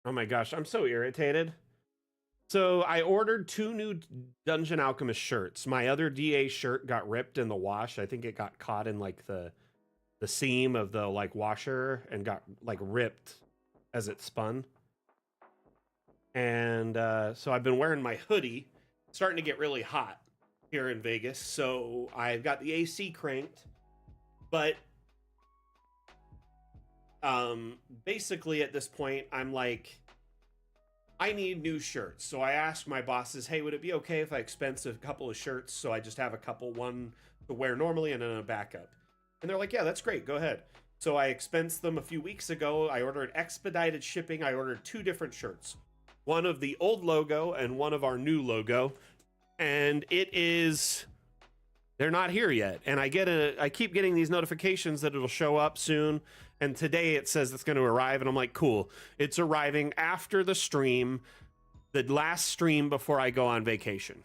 Oh my gosh, I'm so irritated. So I ordered 2 new Dungeon Alchemist shirts. My other DA shirt got ripped in the wash. I think it got caught in like the seam of the like washer and got like ripped as it spun. And so I've been wearing my hoodie. It's starting to get really hot here in Vegas. So I've got the AC cranked, but basically at this point I'm like, I need new shirts. So I asked my bosses, hey, would it be okay if I expense a couple of shirts so I just have a couple, one to wear normally and then a backup? And they're like, yeah, that's great, go ahead. So I expensed them a few weeks ago. I ordered expedited shipping. I ordered 2 different shirts, one of the old logo and one of our new logo, and they're not here yet. And I keep getting these notifications that it'll show up soon. And today it says it's going to arrive. And I'm like, cool. It's arriving after the stream, the last stream before I go on vacation.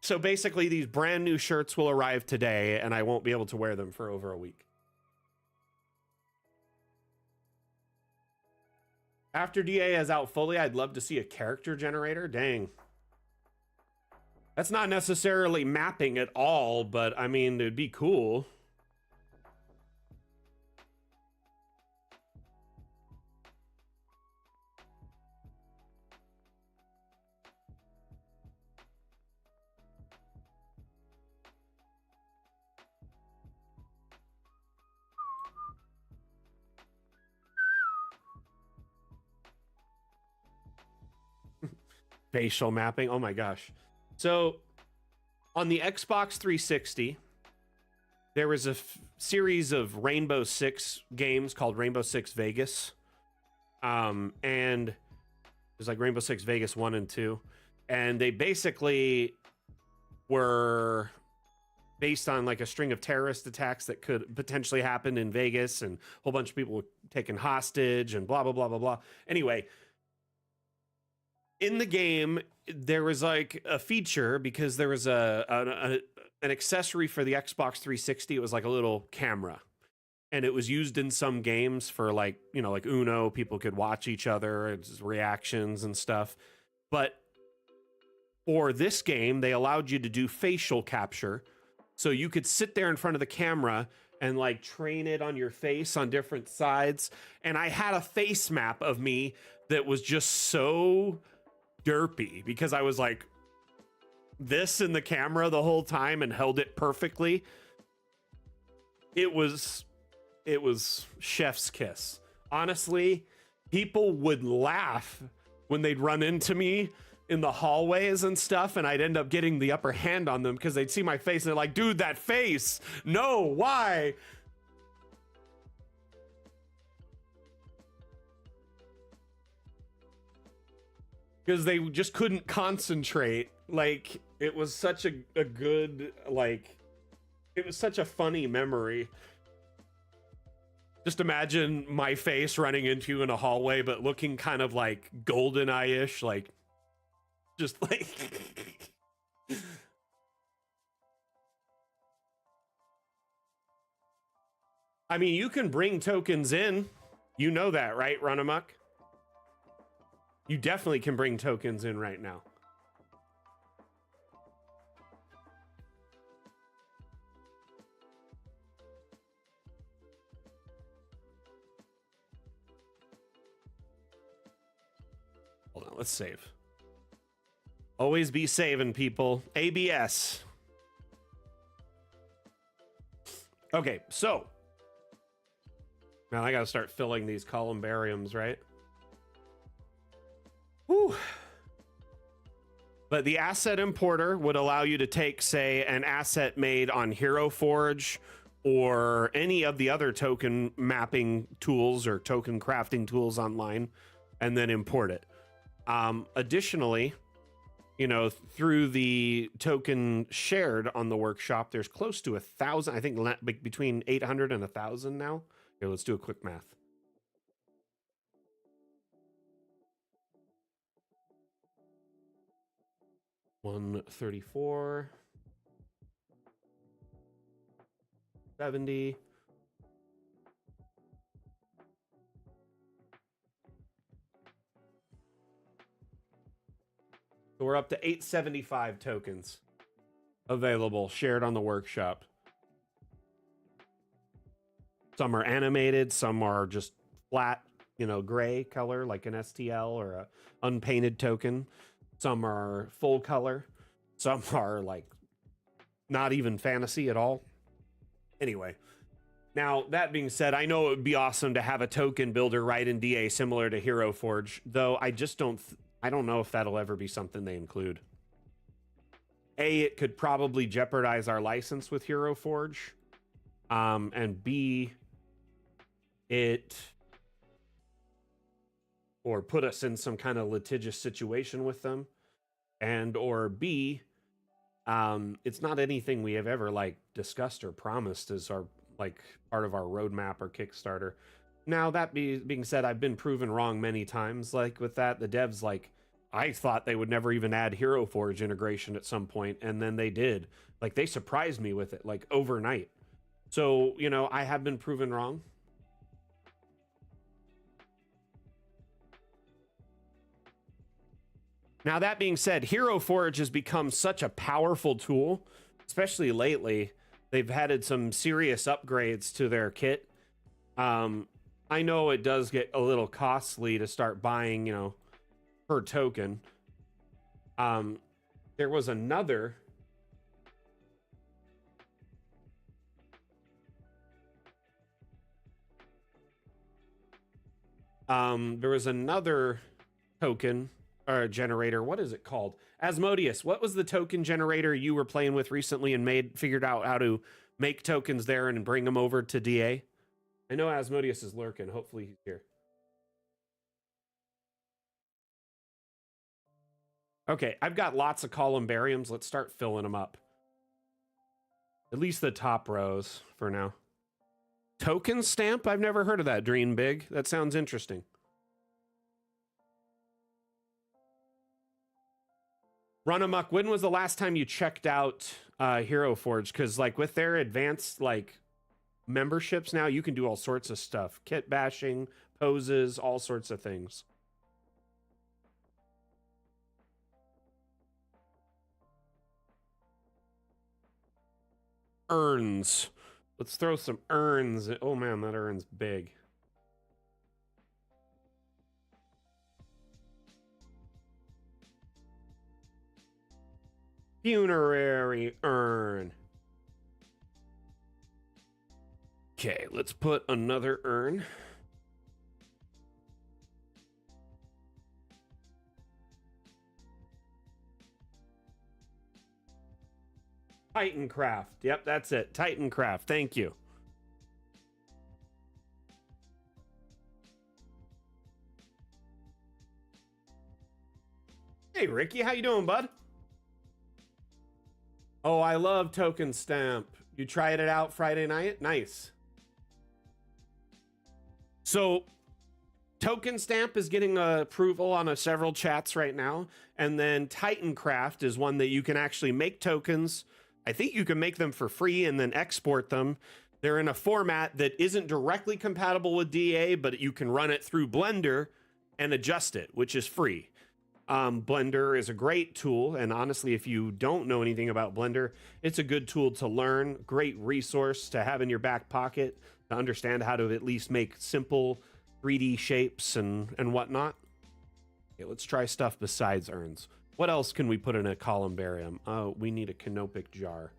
So basically these brand new shirts will arrive today and I won't be able to wear them for over a week. After DA is out fully, I'd love to see a character generator. Dang. That's not necessarily mapping at all, but I mean, it'd be cool. Facial mapping. Oh my gosh. So on the Xbox 360, there was a series of Rainbow Six games called Rainbow Six Vegas. And there's like Rainbow Six Vegas 1 and 2. And they basically were based on like a string of terrorist attacks that could potentially happen in Vegas, and a whole bunch of people were taken hostage and blah, blah, blah, blah, blah. Anyway, in the game, there was like a feature because there was an accessory for the Xbox 360. It was like a little camera, and it was used in some games for like Uno. People could watch each other, reactions and stuff. But for this game, they allowed you to do facial capture, so you could sit there in front of the camera and like train it on your face on different sides. And I had a face map of me that was just so derpy because I was like this in the camera the whole time and held it perfectly. It was chef's kiss. Honestly, people would laugh when they'd run into me in the hallways and stuff, and I'd end up getting the upper hand on them because they'd see my face and they're like, dude, that face. No, why? Because they just couldn't concentrate. Like, It was such a good, like, it was such a funny memory. Just imagine my face running into you in a hallway, but looking kind of like golden eye-ish, like, just like. I mean, you can bring tokens in. You know that, right, Runamuck? You definitely can bring tokens in right now. Hold on, let's save. Always be saving, people. ABS. Okay, so. Now I gotta start filling these columbariums, right? Whew. But the asset importer would allow you to take, say, an asset made on Hero Forge or any of the other token mapping tools or token crafting tools online and then import it. Additionally, you know, through the token shared on the workshop, there's close to 1,000, I think between 800 and 1,000 now. Here, let's do a quick math. $134, 70. So we're up to 875 tokens available, shared on the workshop. Some are animated, some are just flat, you know, gray color like an STL or a unpainted token. Some are full color. Some are like not even fantasy at all. Anyway, now that being said, I know it would be awesome to have a token builder right in DA similar to Hero Forge, though I just don't know if that'll ever be something they include. A, it could probably jeopardize our license with Hero Forge. And B, or put us in some kind of litigious situation with them. And or B, it's not anything we have ever like discussed or promised as our like part of our roadmap or Kickstarter. Now that being said, I've been proven wrong many times. Like with that, the devs, like, I thought they would never even add Hero Forge integration at some point, and then they did. Like, they surprised me with it like overnight. So, you know, I have been proven wrong. Now, that being said, Hero Forge has become such a powerful tool, especially lately. They've added some serious upgrades to their kit. I know it does get a little costly to start buying, you know, per token. There was another... there was another token or generator. What is it called? Asmodeus, what was the token generator you were playing with recently and figured out how to make tokens there and bring them over to DA? I know Asmodeus is lurking. Hopefully he's here. Okay, I've got lots of columbariums. Let's start filling them up. At least the top rows for now. Token stamp? I've never heard of that, Dream Big. That sounds interesting. Run Amok, when was the last time you checked out Hero Forge? Because like with their advanced like memberships now, you can do all sorts of stuff. Kit bashing, poses, all sorts of things. Urns. Let's throw some urns. Oh man, that urn's big. Funerary urn. Okay, let's put another urn. Titancraft. Yep, that's it. Titancraft. Thank you. Hey, Ricky, how you doing, bud? Oh, I love Token Stamp. You tried it out Friday night? Nice. So Token Stamp is getting approval on several chats right now. And then Titancraft is one that you can actually make tokens. I think you can make them for free and then export them. They're in a format that isn't directly compatible with DA, but you can run it through Blender and adjust it, which is free. Blender is a great tool, and honestly, if you don't know anything about Blender, it's a good tool to learn, great resource to have in your back pocket to understand how to at least make simple 3D shapes and whatnot. Okay, let's try stuff besides urns. What else can we put in a columbarium? Oh, we need a canopic jar.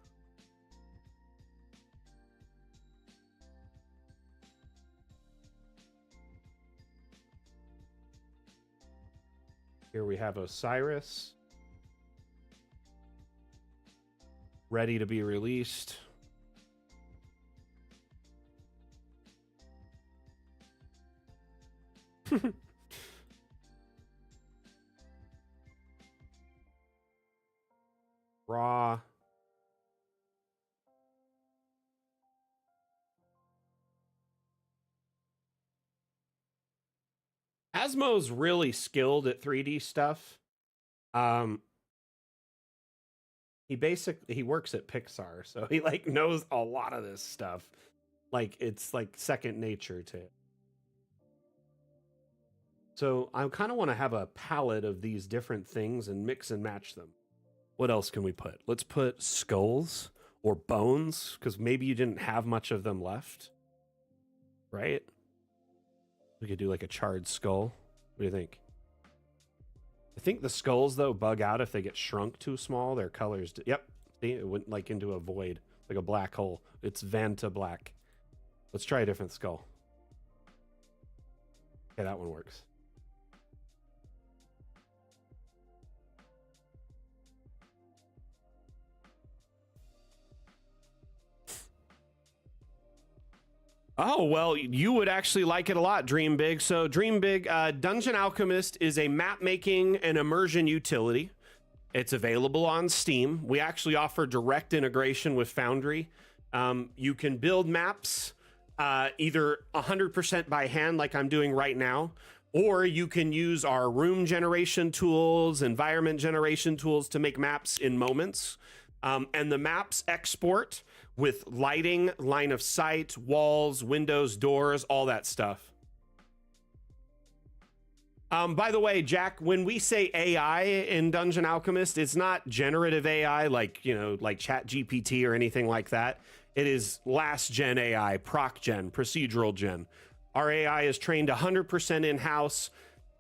Here we have Osiris. Ready to be released. Raw. Asmo's really skilled at 3D stuff. He works at Pixar, so he like knows a lot of this stuff. Like it's like second nature to it. So I kind of want to have a palette of these different things and mix and match them. What else can we put? Let's put skulls or bones, because maybe you didn't have much of them left. Right? We could do like a charred skull. What do you think? I think the skulls, though, bug out if they get shrunk too small. Their colors... Yep. See, it went like into a void, like a black hole. It's Vanta black. Let's try a different skull. Okay, that one works. Oh, well, you would actually like it a lot, Dream Big. So Dream Big, Dungeon Alchemist is a map making and immersion utility. It's available on Steam. We actually offer direct integration with Foundry. You can build maps either 100% by hand like I'm doing right now, or you can use our room generation tools, environment generation tools to make maps in moments. And the maps export with lighting, line of sight, walls, windows, doors, all that stuff. By the way, Jack, when we say AI in Dungeon Alchemist, it's not generative AI like, you know, like Chat GPT or anything like that. It is last gen AI, proc gen, procedural gen. Our AI is trained 100% in-house.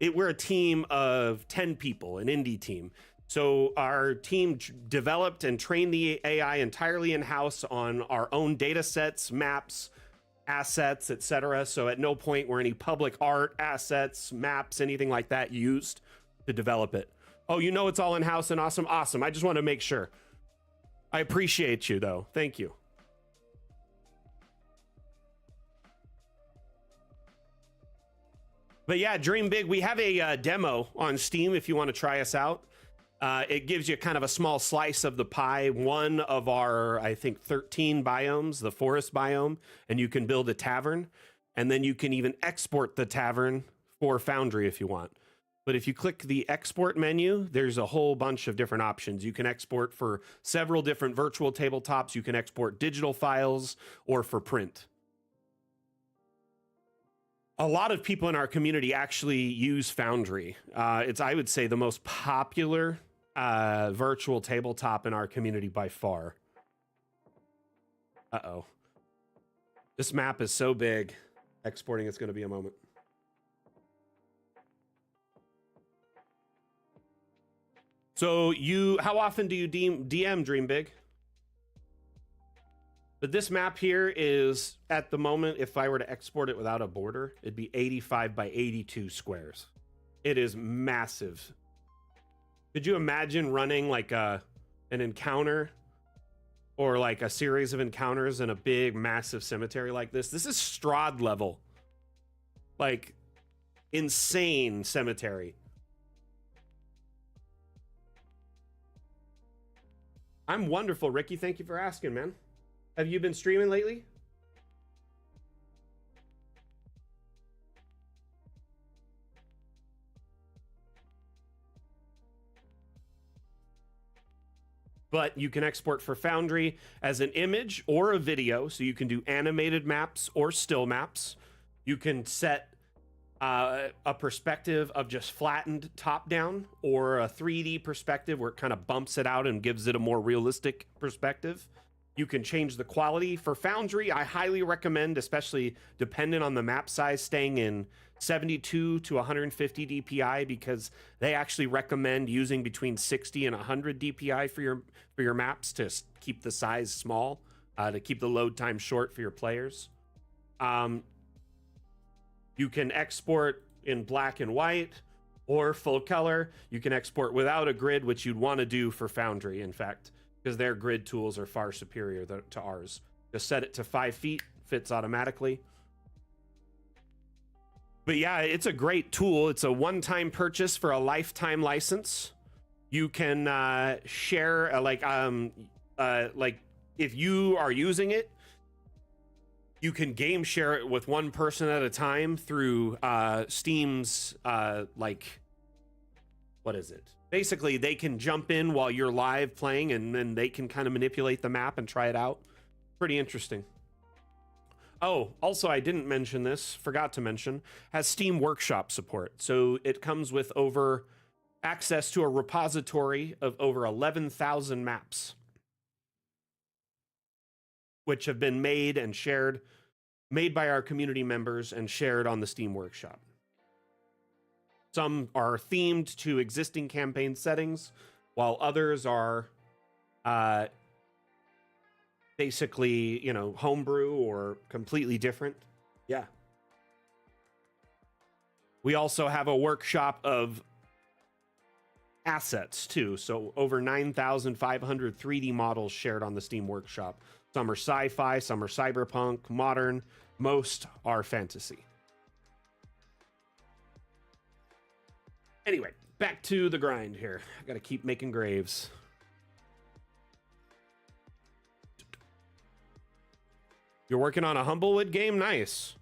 We're a team of 10 people, an indie team. So our team developed and trained the AI entirely in-house on our own data sets, maps, assets, etc. So at no point were any public art, assets, maps, anything like that used to develop it. Oh, you know it's all in-house and awesome. Awesome. I just want to make sure. I appreciate you, though. Thank you. But yeah, Dream Big. We have a demo on Steam if you want to try us out. It gives you kind of a small slice of the pie, one of our, I think, 13 biomes, the forest biome, and you can build a tavern. And then you can even export the tavern for Foundry if you want. But if you click the export menu, there's a whole bunch of different options. You can export for several different virtual tabletops. You can export digital files or for print. A lot of people in our community actually use Foundry. It's, I would say, the most popular virtual tabletop in our community by far. Uh-oh. This map is so big. Exporting is going to be a moment. So how often do you DM Dream Big? But this map here is, at the moment, if I were to export it without a border, it'd be 85 by 82 squares. It is massive. Could you imagine running like an encounter or like a series of encounters in a big, massive cemetery like this? This is Strahd level. Like, insane cemetery. I'm wonderful, Ricky. Thank you for asking, man. Have you been streaming lately? But you can export for Foundry as an image or a video. So you can do animated maps or still maps. You can set a perspective of just flattened top down or a 3D perspective where it kind of bumps it out and gives it a more realistic perspective. You can change the quality. For Foundry, I highly recommend, especially dependent on the map size, staying in 72 to 150 DPI because they actually recommend using between 60 and 100 DPI for your maps to keep the size small, to keep the load time short for your players. You can export in black and white or full color. You can export without a grid, which you'd want to do for Foundry, in fact, because their grid tools are far superior to ours. Just set it to 5 feet, fits automatically. But yeah, it's a great tool. It's a one-time purchase for a lifetime license. You can share, like if you are using it, you can game share it with one person at a time through Steam's, what is it? Basically, they can jump in while you're live playing, and then they can kind of manipulate the map and try it out. Pretty interesting. Oh, also, I didn't mention this, forgot to mention, has Steam Workshop support. So it comes with access to a repository of over 11,000 maps, which have been made by our community members and shared on the Steam Workshop. Some are themed to existing campaign settings, while others are basically, homebrew or completely different. Yeah. We also have a workshop of assets too. So over 9,500 3D models shared on the Steam Workshop. Some are sci-fi, some are cyberpunk, modern, most are fantasy. Anyway, back to the grind here. I gotta keep making graves. You're working on a Humblewood game? Nice.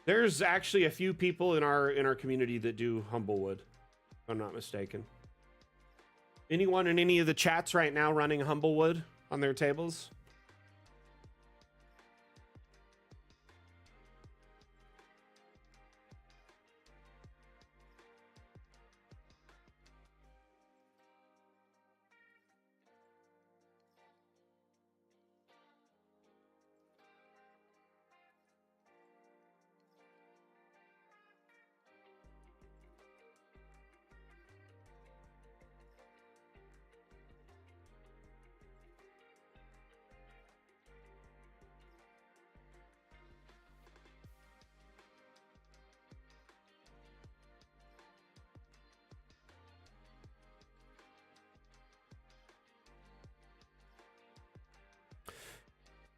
There's actually a few people in our community that do Humblewood, if I'm not mistaken. Anyone in any of the chats right now running Humblewood on their tables?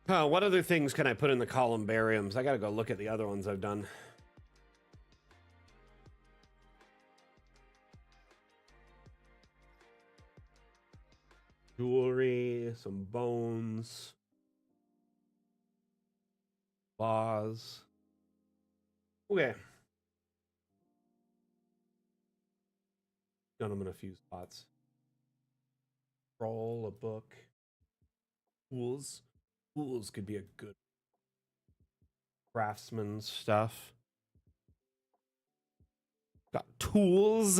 What other things can I put in the columbariums? I gotta go look at the other ones I've done. Jewelry, some bones, vase. Okay. Done them in a few spots. Roll a book. Tools. Tools could be a good craftsman stuff. Got tools.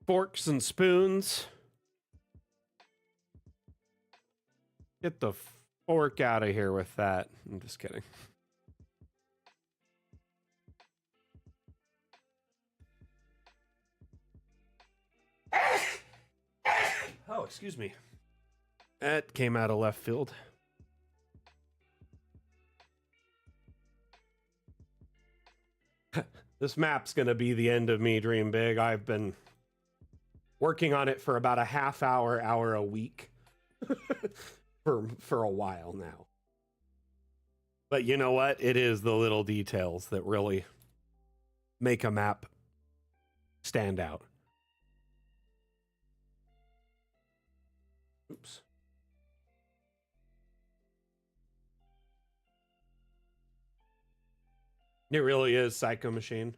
Forks and spoons. Get the fork out of here with that. I'm just kidding. Oh, excuse me. That came out of left field. This map's gonna be the end of me, Dream Big. I've been working on it for about a half hour a week for a while now. But you know what? It is the little details that really make a map stand out. Oops. It really is Psycho Machine.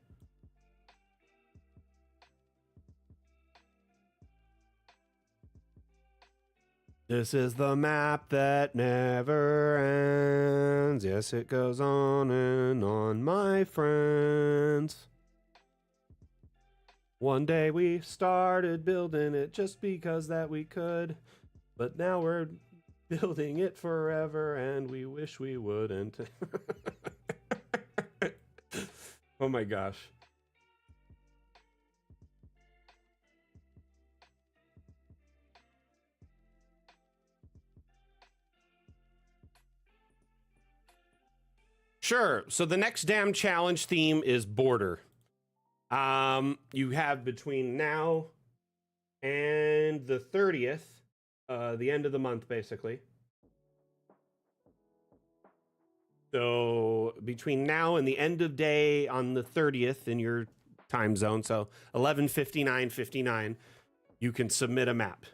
This is the map that never ends. Yes, it goes on and on, my friends. One day we started building it just because that we could, but now we're building it forever and we wish we wouldn't. Oh my gosh. Sure. So the next damn challenge theme is border. You have between now and the 30th, the end of the month, basically. So between now and the end of day on the 30th in your time zone, so 11:59:59, you can submit a map.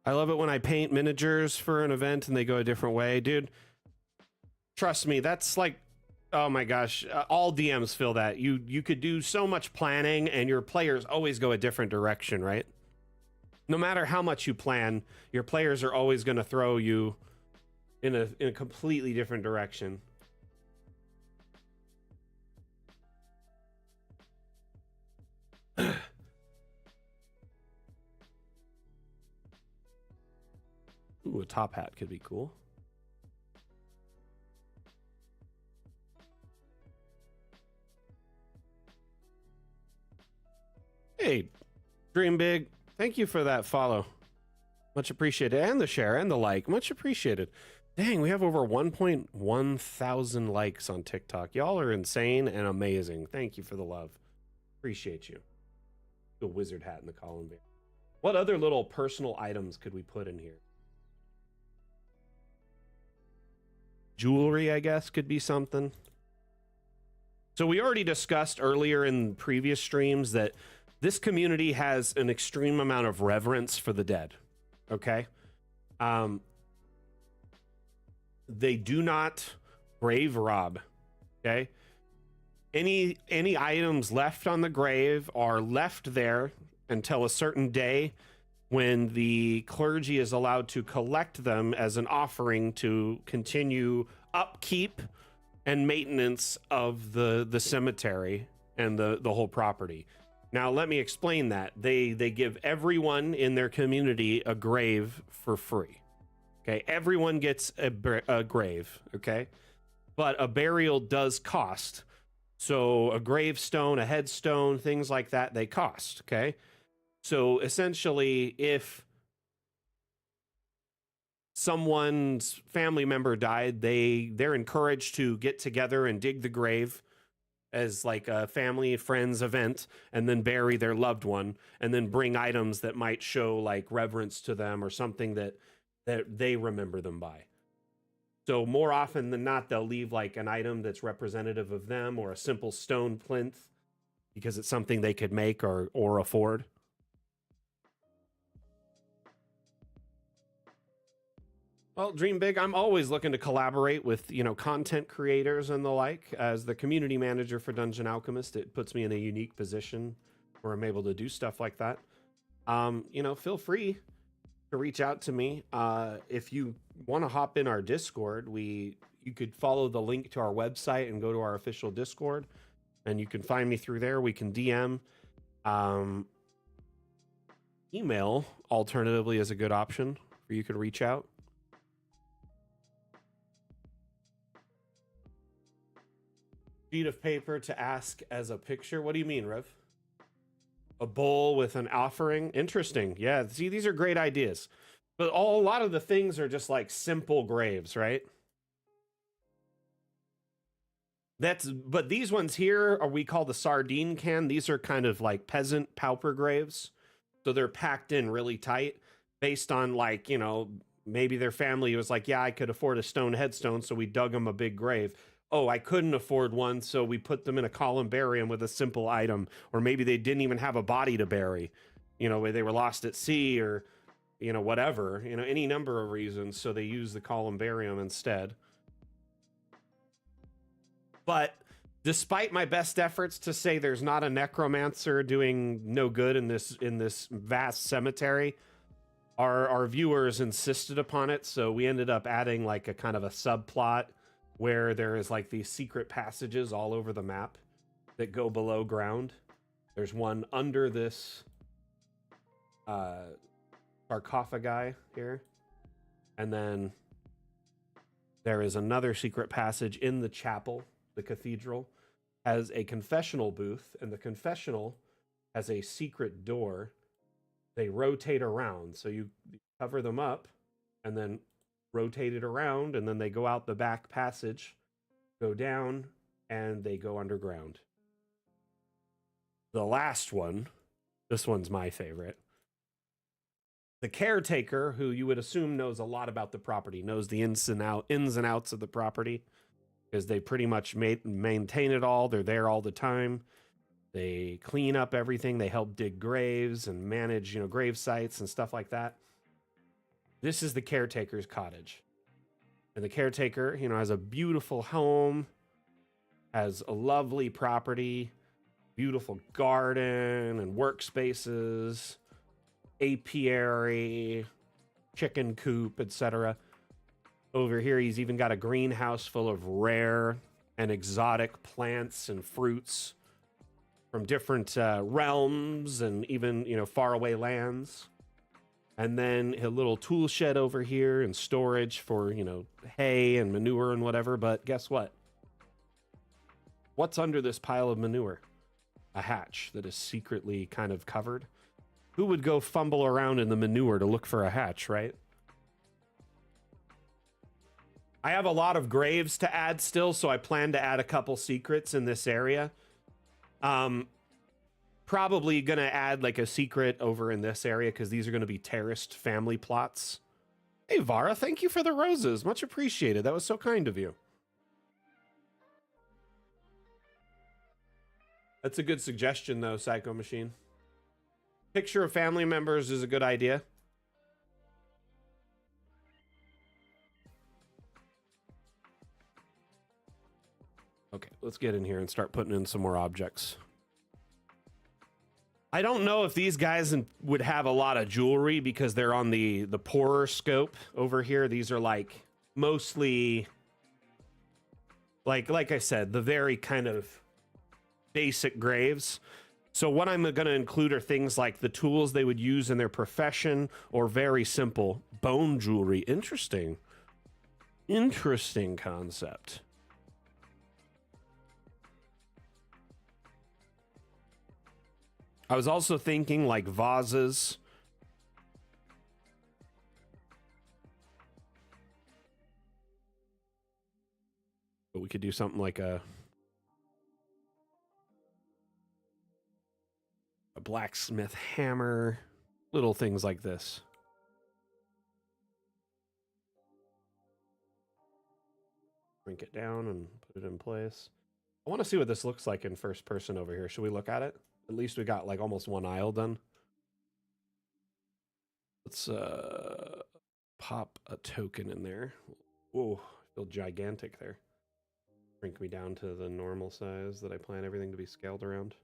I love it when I paint miniatures for an event and they go a different way. Dude, trust me, that's like, oh my gosh, all DMs feel that. You could do so much planning and your players always go a different direction, right? No matter how much you plan, your players are always going to throw you in a completely different direction. Ooh, a top hat could be cool. Hey, Dream Big, thank you for that follow. Much appreciated. And the share and the like. Much appreciated. Dang, we have over 1.1 thousand likes on TikTok. Y'all are insane and amazing. Thank you for the love. Appreciate you. The wizard hat in the column there. What other little personal items could we put in here? Jewelry, I guess, could be something. So we already discussed earlier in previous streams that this community has an extreme amount of reverence for the dead. Okay? They do not grave rob. Okay? Any items left on the grave are left there until a certain day when the clergy is allowed to collect them as an offering to continue upkeep and maintenance of the cemetery and the whole property. Now, let me explain that. They give everyone in their community a grave for free. Okay, everyone gets a grave, okay? But a burial does cost. So a gravestone, a headstone, things like that, they cost, okay? So essentially, if someone's family member died, they're encouraged to get together and dig the grave as like a family friends event, and then bury their loved one, and then bring items that might show like reverence to them or something that they remember them by. So more often than not, they'll leave like an item that's representative of them or a simple stone plinth because it's something they could make or afford. Well, dream big. I'm always looking to collaborate with, content creators and the like. As the community manager for Dungeon Alchemist, it puts me in a unique position where I'm able to do stuff like that. Feel free to reach out to me. If you want to hop in our Discord, you could follow the link to our website and go to our official Discord, and you can find me through there. We can DM. Email, alternatively, is a good option where you could reach out. Sheet of paper to ask as a picture. What do you mean, Rev? A bowl with an offering. Interesting. Yeah, see, these are great ideas. But a lot of the things are just like simple graves, right? But these ones here are we call the sardine can. These are kind of like peasant pauper graves. So they're packed in really tight based on like, maybe their family was like, yeah, I could afford a stone headstone. So we dug them a big grave. Oh, I couldn't afford one. So we put them in a columbarium with a simple item. Or maybe they didn't even have a body to bury, where they were lost at sea or, whatever, any number of reasons. So they use the columbarium instead. But despite my best efforts to say there's not a necromancer doing no good in this vast cemetery, our viewers insisted upon it, so we ended up adding like a kind of a subplot where there is like these secret passages all over the map that go below ground. There's one under this sarcophagi here, and then there is another secret passage in the chapel. The cathedral has a confessional booth, and the confessional has a secret door. They rotate around, so you cover them up and then rotate it around, and then they go out the back passage, go down, and they go underground. The last one, this one's my favorite. The caretaker, who you would assume knows a lot about the property, knows the ins and outs of the property, because they pretty much maintain it all. They're there all the time. They clean up everything. They help dig graves and manage, grave sites and stuff like that. This is the caretaker's cottage. And the caretaker, has a beautiful home, has a lovely property, beautiful garden and workspaces, apiary, chicken coop, etc. Over here, he's even got a greenhouse full of rare and exotic plants and fruits from different realms and even, faraway lands. And then a little tool shed over here and storage for, hay and manure and whatever. But guess what? What's under this pile of manure? A hatch that is secretly kind of covered. Who would go fumble around in the manure to look for a hatch, right? I have a lot of graves to add still, so I plan to add a couple secrets in this area. Probably gonna add like a secret over in this area because these are gonna be terraced family plots. Hey Vara, thank you for the roses. Much appreciated. That was so kind of you. That's a good suggestion though, Psycho Machine. Picture of family members is a good idea. Okay, let's get in here and start putting in some more objects. I don't know if these guys would have a lot of jewelry because they're on the poorer scope over here. These are like mostly like I said, the very kind of basic graves. So what I'm going to include are things like the tools they would use in their profession or very simple bone jewelry. Interesting concept. I was also thinking like vases. But we could do something like a blacksmith hammer, little things like this. Shrink it down and put it in place. I want to see what this looks like in first person over here. Should we look at it? At least we got like almost one aisle done. Let's pop a token in there. Whoa, I feel gigantic there. Shrink me down to the normal size that I plan everything to be scaled around.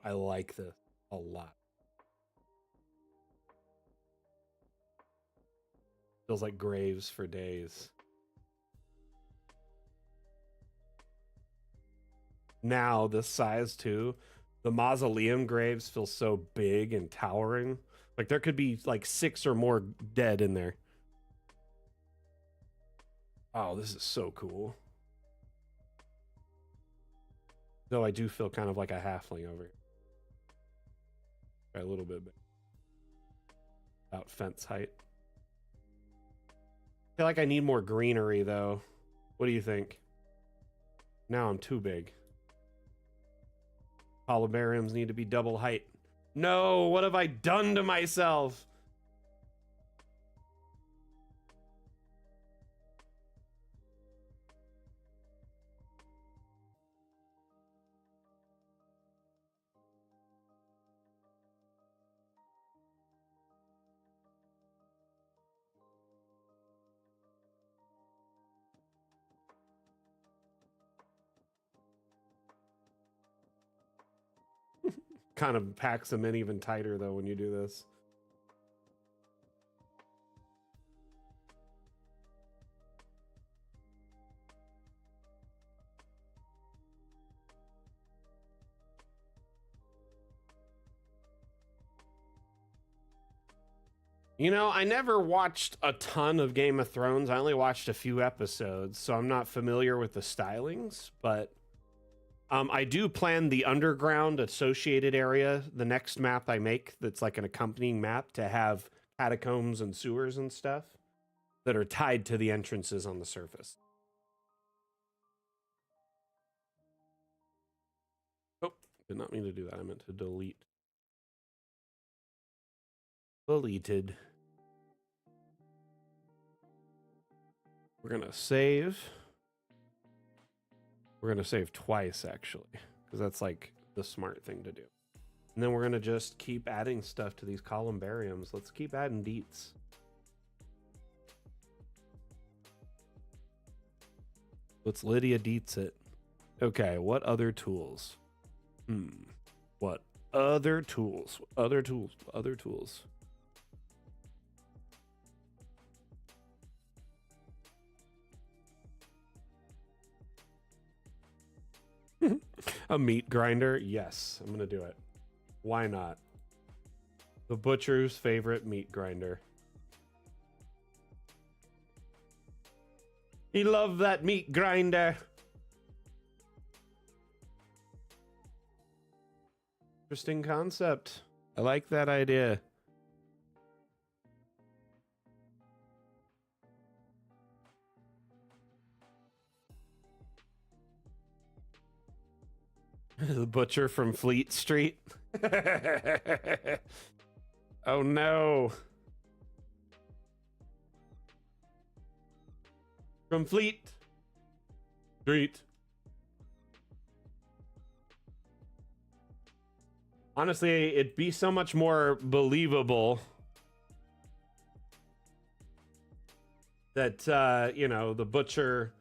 I like this a lot. Feels like graves for days. Now, this size too. The mausoleum graves feel so big and towering. Like there could be like 6 or more dead in there. Oh, this is so cool. Though I do feel kind of like a halfling over here. A little bit. about fence height. I feel like I need more greenery though. What do you think? Now I'm too big. Columbariums need to be double height. No, what have I done to myself? Kind of packs them in even tighter though when you do this. You know, I never watched a ton of Game of Thrones. I only watched a few episodes, so I'm not familiar with the stylings, but I do plan the underground associated area, the next map I make that's like an accompanying map, to have catacombs and sewers and stuff that are tied to the entrances on the surface. Oh, did not mean to do that. I meant to delete. Deleted. We're gonna save. We're gonna save twice actually, because that's like the smart thing to do. And then we're gonna just keep adding stuff to these columbariums. Let's keep adding deets. Let's Lydia deets it. Okay, what other tools? What other tools? Other tools? Other tools? A meat grinder? Yes, I'm gonna do it. Why not? The butcher's favorite meat grinder. He loved that meat grinder. Interesting concept. I like that idea. The butcher from Fleet Street. Oh no. From Fleet Street. Honestly, it'd be so much more believable that, you know, the butcher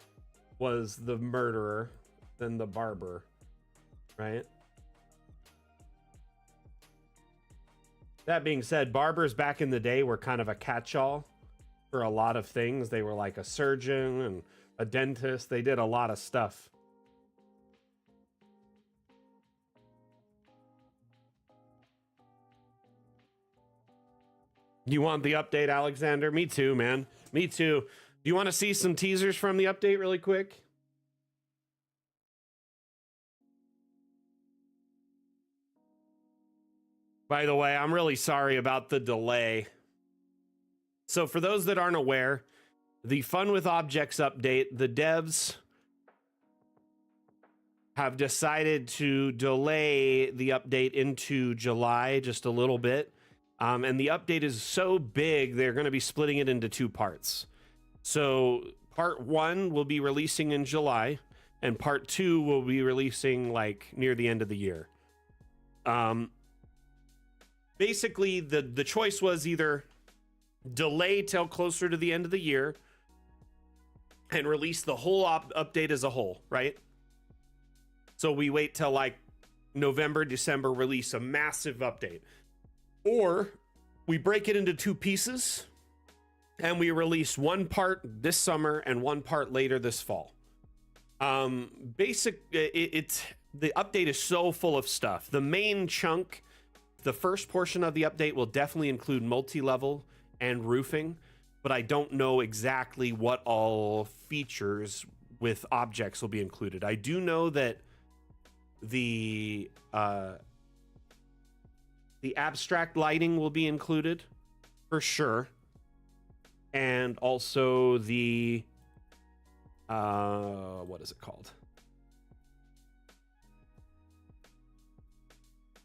was the murderer than the barber, right? That being said, barbers back in the day were kind of a catch-all for a lot of things. They were like a surgeon and a dentist. They did a lot of stuff. You want the update, Alexander? Me too, man. Me too. Do you want to see some teasers from the update really quick? By the way, I'm really sorry about the delay. So for those that aren't aware, the Fun with Objects update, the devs have decided to delay the update into July just a little bit. And the update is so big, they're going to be splitting it into two parts. So part 1 will be releasing in July, and part 2 will be releasing like near the end of the year. Basically, the choice was either delay till closer to the end of the year and release the whole update as a whole, right? So we wait till like November, December, release a massive update. Or we break it into two pieces and we release one part this summer and one part later this fall. The update is so full of stuff. The main chunk, the first portion of the update will definitely include multi-level and roofing, but I don't know exactly what all features with objects will be included. I do know that the abstract lighting will be included for sure. And also the, what is it called?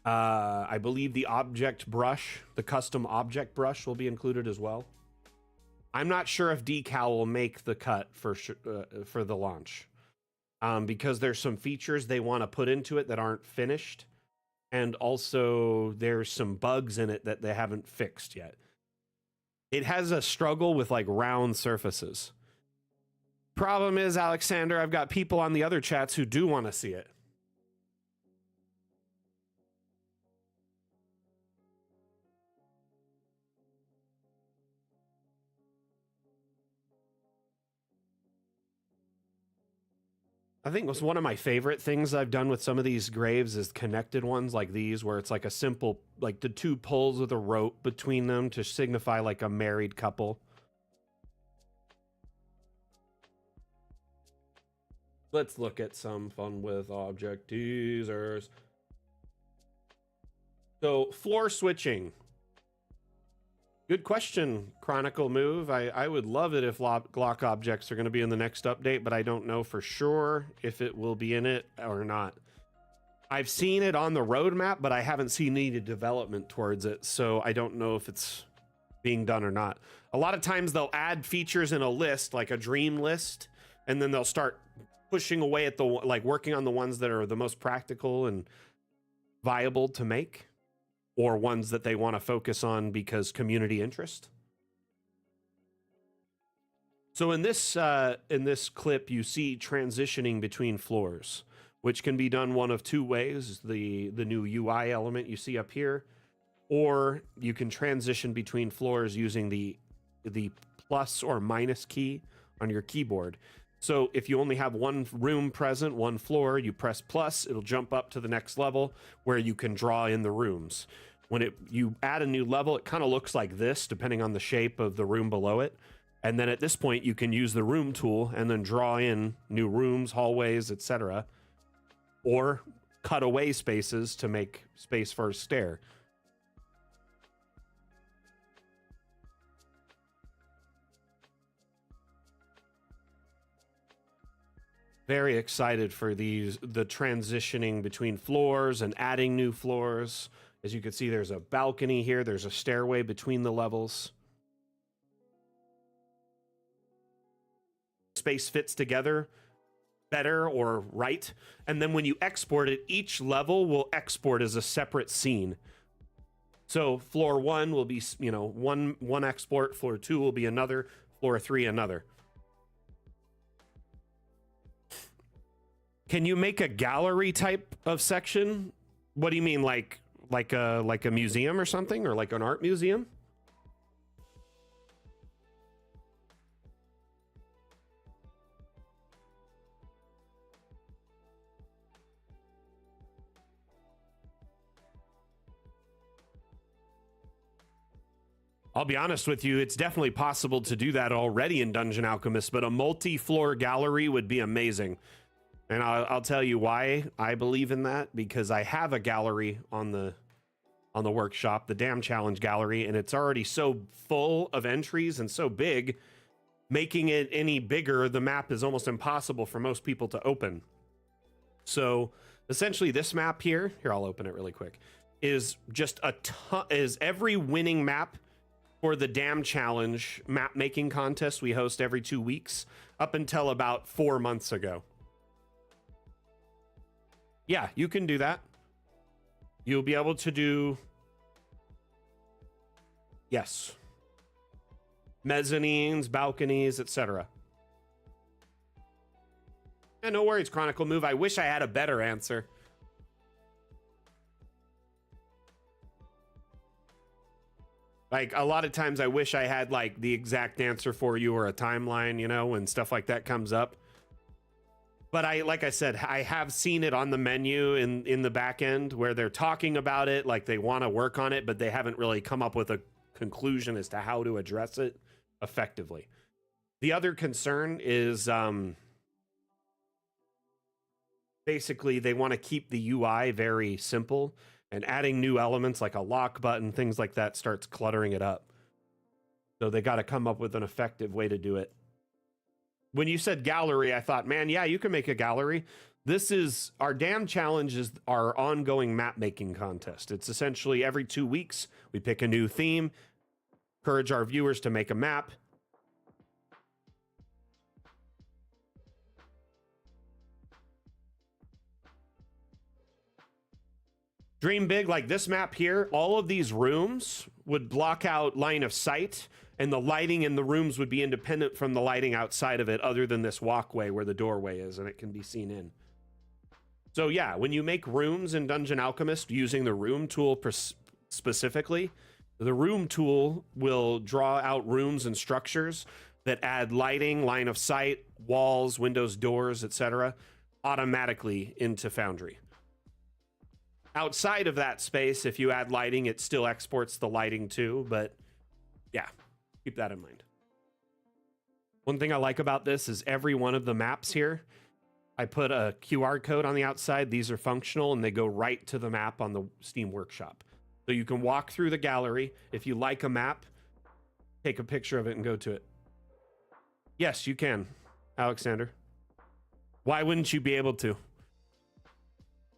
I believe the object brush, the custom object brush will be included as well. I'm not sure if decal will make the cut for the launch, because there's some features they want to put into it that aren't finished. And also there's some bugs in it that they haven't fixed yet. It has a struggle with like round surfaces. Problem is, Alexander, I've got people on the other chats who do want to see it. I think was one of my favorite things I've done with some of these graves is connected ones like these, where it's like a simple, like the two poles with a rope between them to signify like a married couple. Let's look at some fun with object teasers. So floor switching. Good question, Chronicle Move. I would love it if Glock objects are going to be in the next update, but I don't know for sure if it will be in it or not. I've seen it on the roadmap, but I haven't seen any development towards it, so I don't know if it's being done or not. A lot of times they'll add features in a list, like a dream list, and then they'll start pushing away at the, like working on the ones that are the most practical and viable to make, or ones that they want to focus on because community interest. So in this clip, you see transitioning between floors, which can be done one of two ways: the new UI element you see up here, or you can transition between floors using the plus or minus key on your keyboard. So if you only have one room present, one floor, you press plus, it'll jump up to the next level where you can draw in the rooms. When you add a new level, it kind of looks like this, depending on the shape of the room below it. And then at this point, you can use the room tool and then draw in new rooms, hallways, etc. Or cut away spaces to make space for a stair. Very excited for the transitioning between floors and adding new floors. As you can see, there's a balcony here. There's a stairway between the levels. Space fits together better or right. And then when you export it, each level will export as a separate scene. So floor 1 will be, you know, one export. Floor 2 will be another. Floor 3 another. Can you make a gallery type of section? What do you mean, like a museum or something, or like an art museum? I'll be honest with you, it's definitely possible to do that already in Dungeon Alchemist, but a multi-floor gallery would be amazing. And I'll tell you why I believe in that, because I have a gallery on the workshop, the Damn Challenge gallery, and it's already so full of entries and so big, making it any bigger, the map is almost impossible for most people to open. So essentially this map here, I'll open it really quick, is just a ton, is every winning map for the Damn Challenge map making contest we host every 2 weeks up until about 4 months ago. Yeah, you can do that. You'll be able to do, yes, mezzanines, balconies, etc. Yeah, no worries, Chronicle Move. I wish I had a better answer. Like, a lot of times I wish I had like the exact answer for you, or a timeline, you know, when stuff like that comes up. But like I said, I have seen it on the menu in the back end where they're talking about it, like they want to work on it, but they haven't really come up with a conclusion as to how to address it effectively. The other concern is basically they want to keep the UI very simple, and adding new elements like a lock button, things like that, starts cluttering it up. So they got to come up with an effective way to do it. When you said gallery, I thought, man, yeah, you can make a gallery. This is our damn challenge is our ongoing map making contest. It's essentially every 2 weeks, we pick a new theme, encourage our viewers to make a map. Dream big, like this map here, all of these rooms would block out line of sight, and the lighting in the rooms would be independent from the lighting outside of it, other than this walkway where the doorway is and it can be seen in. So yeah, when you make rooms in Dungeon Alchemist using the room tool specifically, the room tool will draw out rooms and structures that add lighting, line of sight, walls, windows, doors, etc. automatically into Foundry. Outside of that space, if you add lighting, it still exports the lighting too, but yeah, keep that in mind. One thing I like about this is every one of the maps here, I put a QR code on the outside. These are functional and they go right to the map on the Steam Workshop. So you can walk through the gallery. If you like a map, take a picture of it and go to it. Yes, you can, Alexander. Why wouldn't you be able to?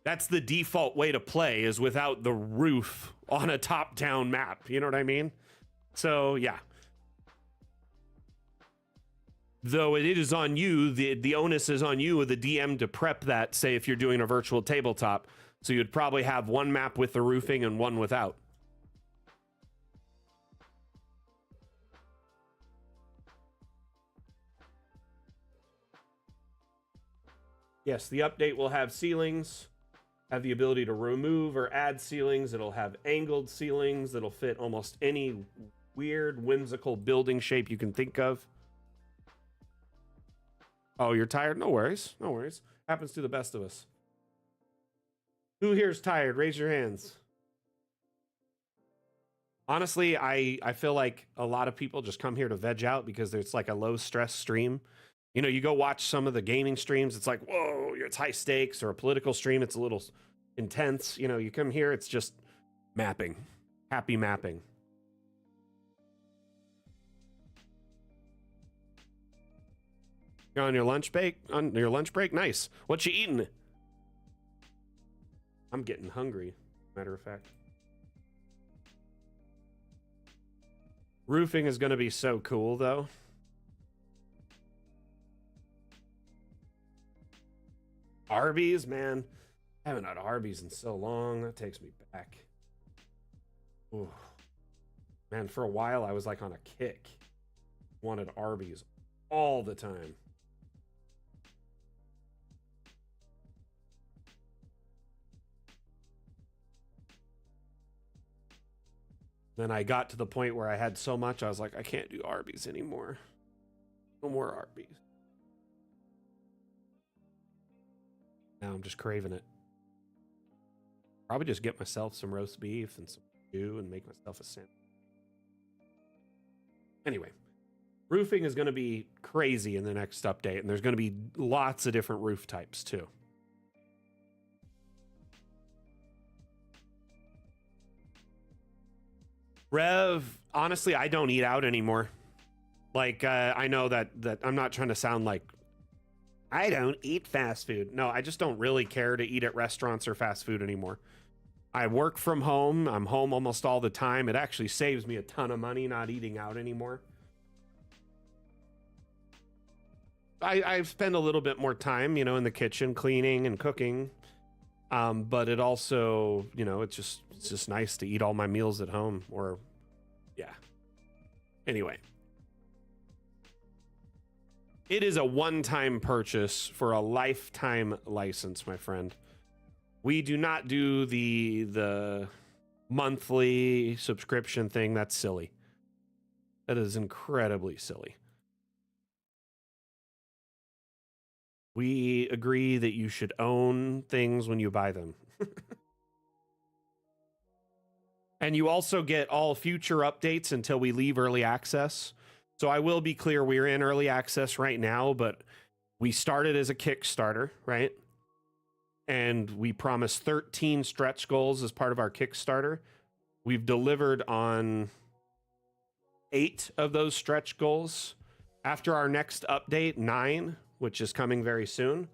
That's the default way to play, is without the roof on a top-down map. You know what I mean? So, yeah. Though it is on you, the onus is on you, the DM, to prep that, say, if you're doing a virtual tabletop. So you'd probably have one map with the roofing and one without. Yes, the update will have ceilings, have the ability to remove or add ceilings. It'll have angled ceilings that'll fit almost any weird, whimsical building shape you can think of. Oh, you're tired? No worries. No worries. Happens to the best of us. Who here is tired? Raise your hands. Honestly, I feel like a lot of people just come here to veg out because it's like a low stress stream. You know, you go watch some of the gaming streams, it's like, whoa, it's high stakes, or a political stream, it's a little intense. You know, you come here, it's just mapping, happy mapping. You're on your lunch break? On your lunch break? Nice. What you eating? I'm getting hungry, matter of fact. Roofing is going to be so cool, though. Arby's, man. I haven't had Arby's in so long. That takes me back. Ooh. Man, for a while, I was like on a kick. Wanted Arby's all the time. Then I got to the point where I had so much, I was like, I can't do Arby's anymore. No more Arby's. Now I'm just craving it. Probably just get myself some roast beef and some stew and make myself a sandwich. Anyway, roofing is going to be crazy in the next update, and there's going to be lots of different roof types too. Rev, honestly, I don't eat out anymore. Like, I know that I'm not trying to sound like I don't eat fast food. No, I just don't really care to eat at restaurants or fast food anymore. I work from home. I'm home almost all the time. It actually saves me a ton of money not eating out anymore. I spend a little bit more time, you know, in the kitchen cleaning and cooking. But it also, you know, it's just nice to eat all my meals at home, or yeah. Anyway. It is a one-time purchase for a lifetime license, my friend. We do not do the monthly subscription thing. That's silly. That is incredibly silly. We agree that you should own things when you buy them. And you also get all future updates until we leave early access. So I will be clear, we're in early access right now, but we started as a Kickstarter, right? And we promised 13 stretch goals as part of our Kickstarter. We've delivered on 8 of those stretch goals. After our next update, 9, which is coming very soon.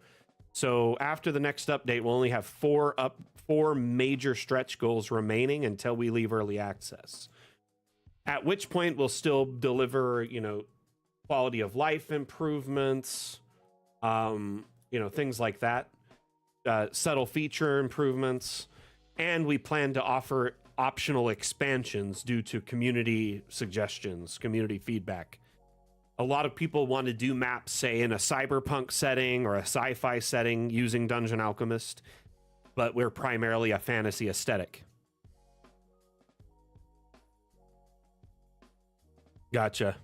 So after the next update, we'll only have 4 major stretch goals remaining until we leave early access. At which point we'll still deliver, you know, quality of life improvements, you know, things like that, subtle feature improvements, and we plan to offer optional expansions due to community suggestions, community feedback. A lot of people want to do maps, say, in a cyberpunk setting or a sci-fi setting using Dungeon Alchemist, but we're primarily a fantasy aesthetic. Gotcha.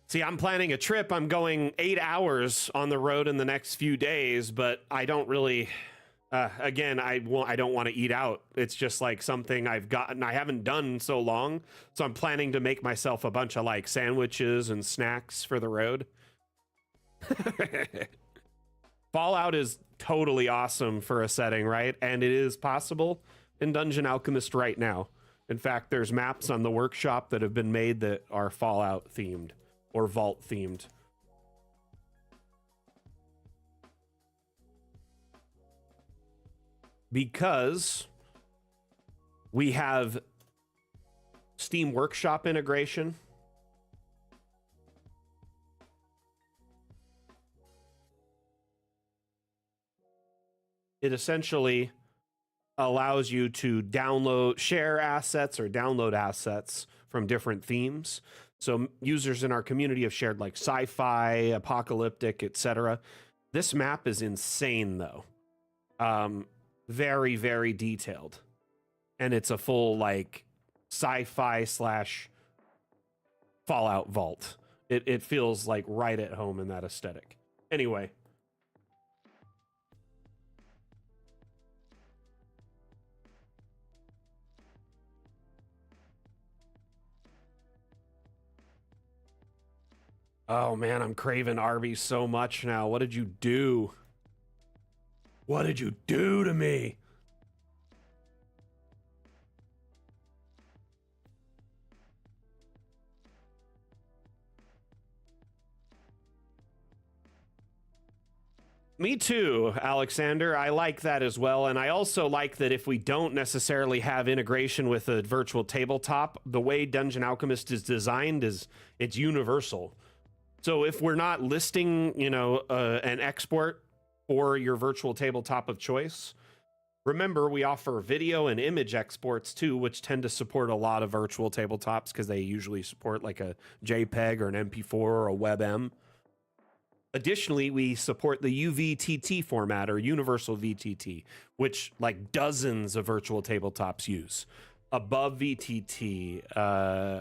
See, I'm planning a trip. I'm going 8 hours on the road in the next few days, but I don't really... again, I don't want to eat out. It's just like something I haven't done so long. So I'm planning to make myself a bunch of like sandwiches and snacks for the road. Fallout is totally awesome for a setting, right? And it is possible in Dungeon Alchemist right now. In fact, there's maps on the workshop that have been made that are Fallout themed or Vault themed. Because we have Steam Workshop integration. It essentially allows you to share assets or download assets from different themes. So users in our community have shared like sci-fi, apocalyptic, etc. This map is insane though. Very, very detailed. And it's a full like sci-fi / Fallout vault. It feels like right at home in that aesthetic. Anyway. Oh man, I'm craving Arby's so much now. What did you do? What did you do to me? Me too, Alexander. I like that as well. And I also like that if we don't necessarily have integration with a virtual tabletop, the way Dungeon Alchemist is designed is it's universal. So if we're not listing, you know, an export for your virtual tabletop of choice, remember we offer video and image exports too, which tend to support a lot of virtual tabletops because they usually support like a JPEG or an MP4 or a WebM. Additionally, we support the UVTT format or Universal VTT, which like dozens of virtual tabletops use. Above VTT,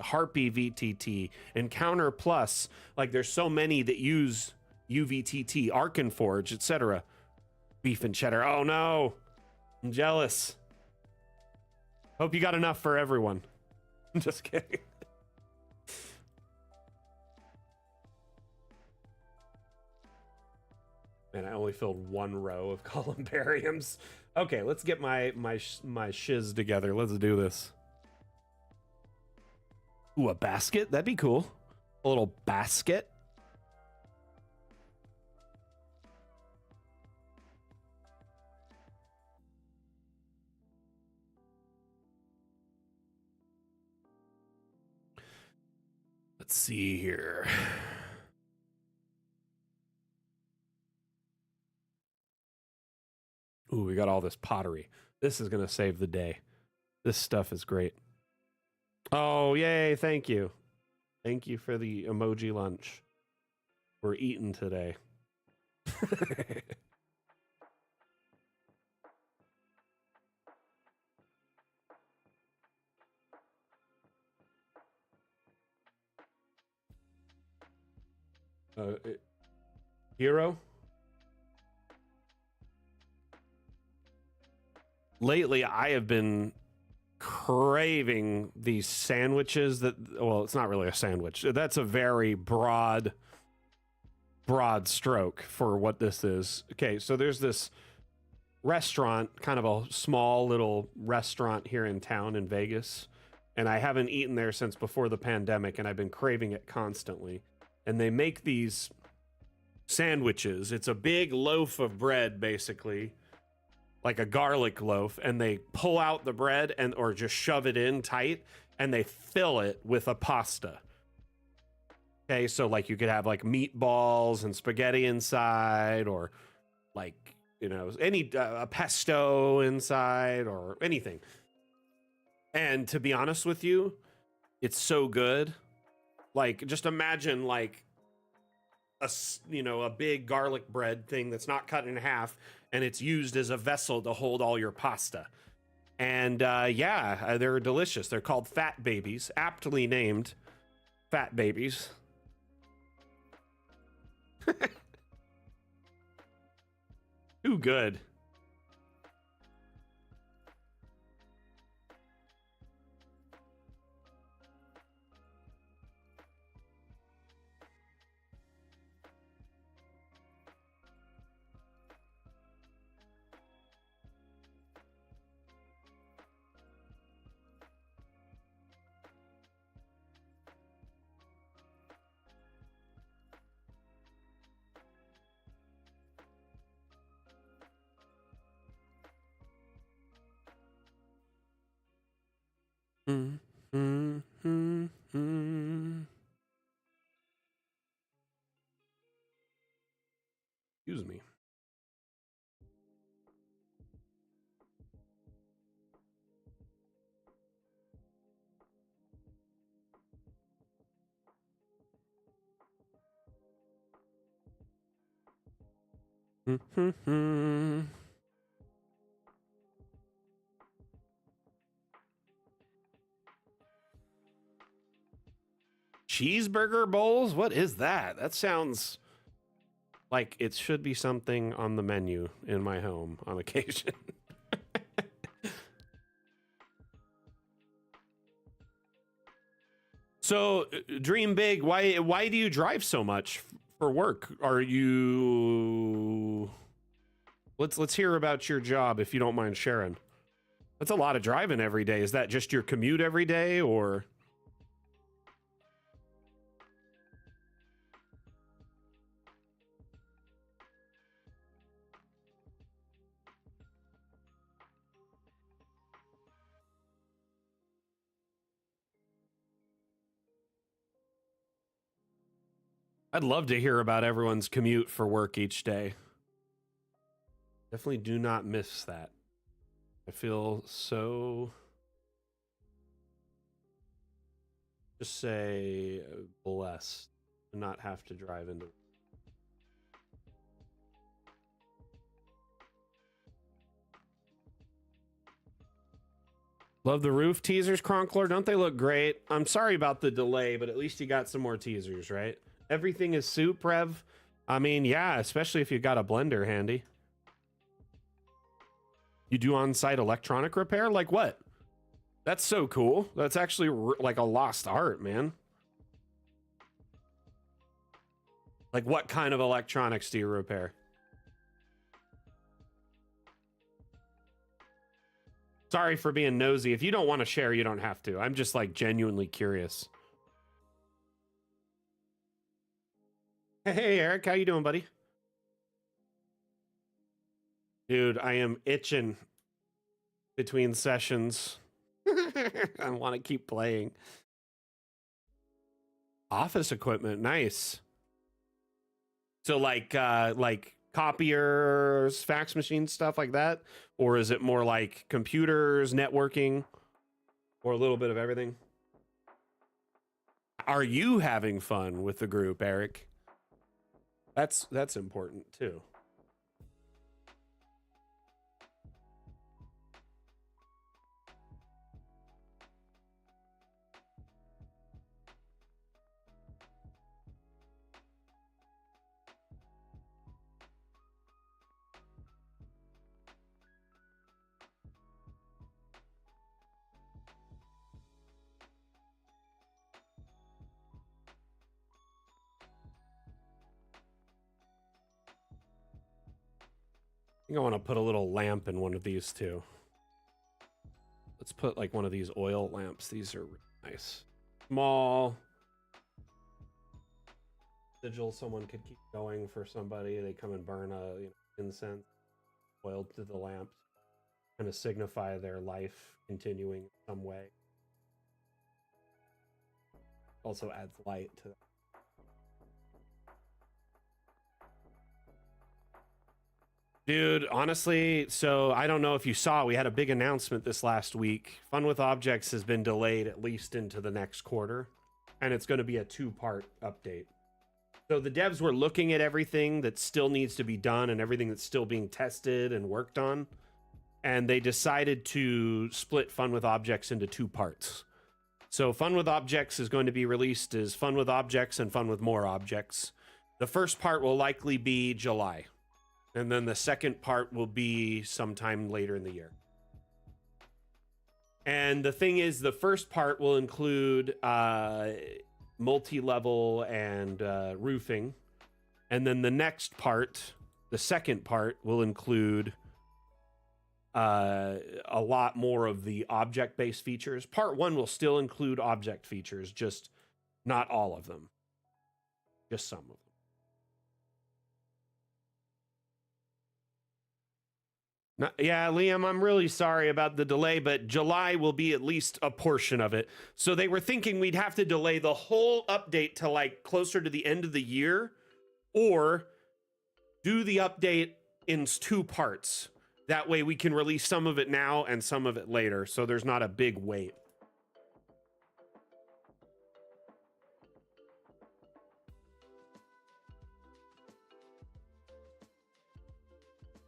Harpy VTT, Encounter Plus. Like there's so many that use UVTT, Arkenforge, etc. Beef and cheddar. Oh no, I'm jealous. Hope you got enough for everyone. I'm just kidding. Man, I only filled 1 row of columbariums. Okay, let's get my shiz together. Let's do this. Ooh, a basket? That'd be cool. A little basket. Let's see here. Ooh, we got all this pottery. This is going to save the day. This stuff is great. Oh, yay. Thank you. Thank you for the emoji lunch. We're eating today. Hero? Lately, I have been craving these sandwiches that, well, it's not really a sandwich. That's a very broad stroke for what this is. Okay, so there's this restaurant, kind of a small little restaurant here in town in Vegas, and I haven't eaten there since before the pandemic, and I've been craving it constantly. And they make these sandwiches. It's a big loaf of bread, basically, like a garlic loaf, and they pull out the bread and or just shove it in tight, and they fill it with a pasta. Okay, so like you could have like meatballs and spaghetti inside, or like, you know, any a pesto inside or anything. And to be honest with you, it's so good. Like, just imagine like a big garlic bread thing that's not cut in half, and it's used as a vessel to hold all your pasta. And they're delicious. They're called Fat Babies, aptly named Fat Babies. Too good. Mm, mm, mm, mm. Excuse me. Cheeseburger bowls? What is that? That sounds like it should be something on the menu in my home on occasion. So, dream big. Why do you drive so much for work? Are you Let's hear about your job if you don't mind sharing. That's a lot of driving every day. Is that just your commute every day, or? I'd love to hear about everyone's commute for work each day. Definitely do not miss that. I feel so, just say, blessed to not have to drive into. Love the roof teasers, Cronkler. Don't they look great? I'm sorry about the delay, but at least you got some more teasers, right? Everything is soup, Rev. I mean, yeah, especially if you got a blender handy. You do on-site electronic repair? Like what? That's so cool. That's actually like a lost art, man. Like, what kind of electronics do you repair? Sorry for being nosy. If you don't want to share, you don't have to. I'm just like genuinely curious. Hey, Eric, how you doing, buddy? Dude, I am itching between sessions. I want to keep playing. Office equipment, nice. So like copiers, fax machines, stuff like that? Or is it more like computers, networking, or a little bit of everything? Are you having fun with the group, Eric? That's important too. I think I want to put a little lamp in one of these too. Let's put like one of these oil lamps. These are really nice. Small. Sigil someone could keep going for somebody. They come and burn a incense, oil to the lamp, kind of signify their life continuing in some way. Also adds light to that. Dude, honestly, so I don't know if you saw, we had a big announcement this last week. Fun with Objects has been delayed at least into the next quarter, and it's going to be a 2-part update. So the devs were looking at everything that still needs to be done and everything that's still being tested and worked on, and they decided to split Fun with Objects into 2 parts. So Fun with Objects is going to be released as Fun with Objects and Fun with More Objects. The first part will likely be July. And then the second part will be sometime later in the year. And the thing is, the first part will include multi-level and roofing. And then the next part, the second part, will include a lot more of the object-based features. Part 1 will still include object features, just not all of them. Just some of them. Yeah, Liam, I'm really sorry about the delay, but July will be at least a portion of it. So they were thinking we'd have to delay the whole update to like closer to the end of the year, or do the update in 2 parts. That way we can release some of it now and some of it later, so there's not a big wait.